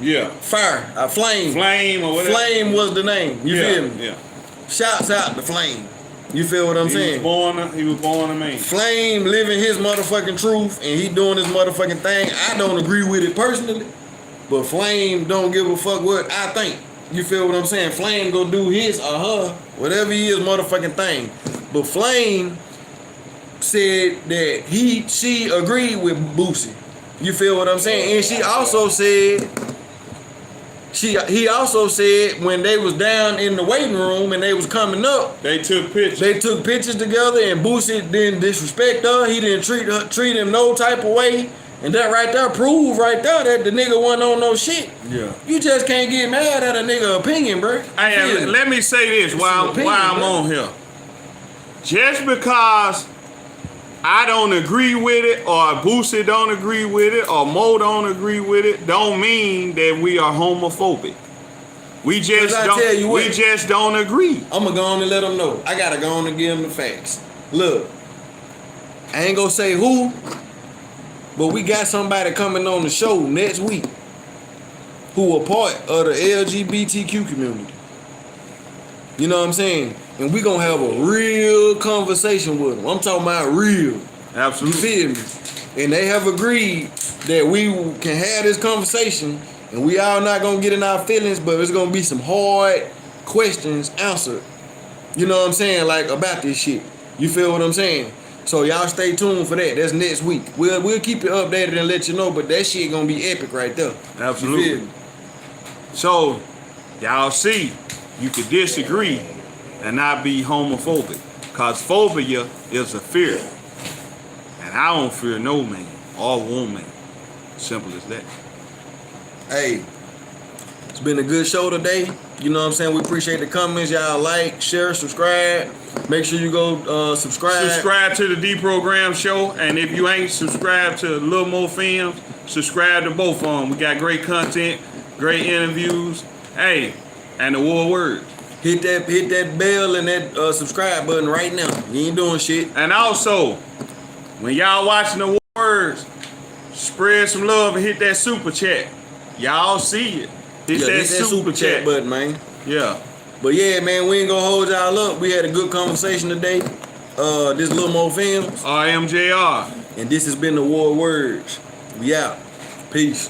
Yeah. Fire. A flame. Flame or whatever. Flame was the name. You feel me? Yeah. Shouts out to Flame. You feel what I'm saying? He was born a man. Flame living his motherfucking truth and he doing his motherfucking thing. I don't agree with it personally, but Flame don't give a fuck what I think. You feel what I'm saying? Flame go do his or her, whatever he is motherfucking thing. But Flame said that she agreed with Boosie. You feel what I'm saying? And she also said, he also said when they was down in the waiting room and they was coming up, they took pictures. They took pictures together and Boosie didn't disrespect her. He didn't treat him no type of way. And that right there prove right there that the nigga wasn't on no shit. Yeah. You just can't get mad at a nigga opinion, bro. Hey, let me say this while I'm on here. Just because I don't agree with it, or Boosie don't agree with it, or Mo don't agree with it, don't mean that we are homophobic. We just don't agree. I'm gonna go on and let them know. I gotta go on and give them the facts. Look, I ain't gonna say who, but we got somebody coming on the show next week who are part of the LGBTQ community. You know what I'm saying? and we gonna have a real conversation with them. I'm talking about real. Absolutely. You feel me? And they have agreed that we can have this conversation, and we all not gonna get in our feelings, but it's gonna be some hard questions answered. You know what I'm saying? Like about this shit. You feel what I'm saying? So y'all stay tuned for that. That's next week. We'll keep it updated and let you know, but that shit gonna be epic right there. Absolutely. You feel me? So, y'all see, you could disagree and not be homophobic. Because phobia is a fear. And I don't fear no man or woman. Simple as that. Hey, it's been a good show today. You know what I'm saying? We appreciate the comments. Y'all like, share, subscribe. Make sure you go subscribe. Subscribe to the D-Program Show. And if you ain't subscribed to Little Mo Films, subscribe to both of them. We got great content, great interviews. Hey, and the war words. Hit that bell and that subscribe button right now. You ain't doing shit. And also, when y'all watching the war words, spread some love and hit that super chat. Y'all see it. Hit that super chat button, man. Yeah. But yeah, man, we ain't gonna hold y'all up. We had a good conversation today. This Little Mo Films. RMJR. And this has been the War Words. We out. Peace.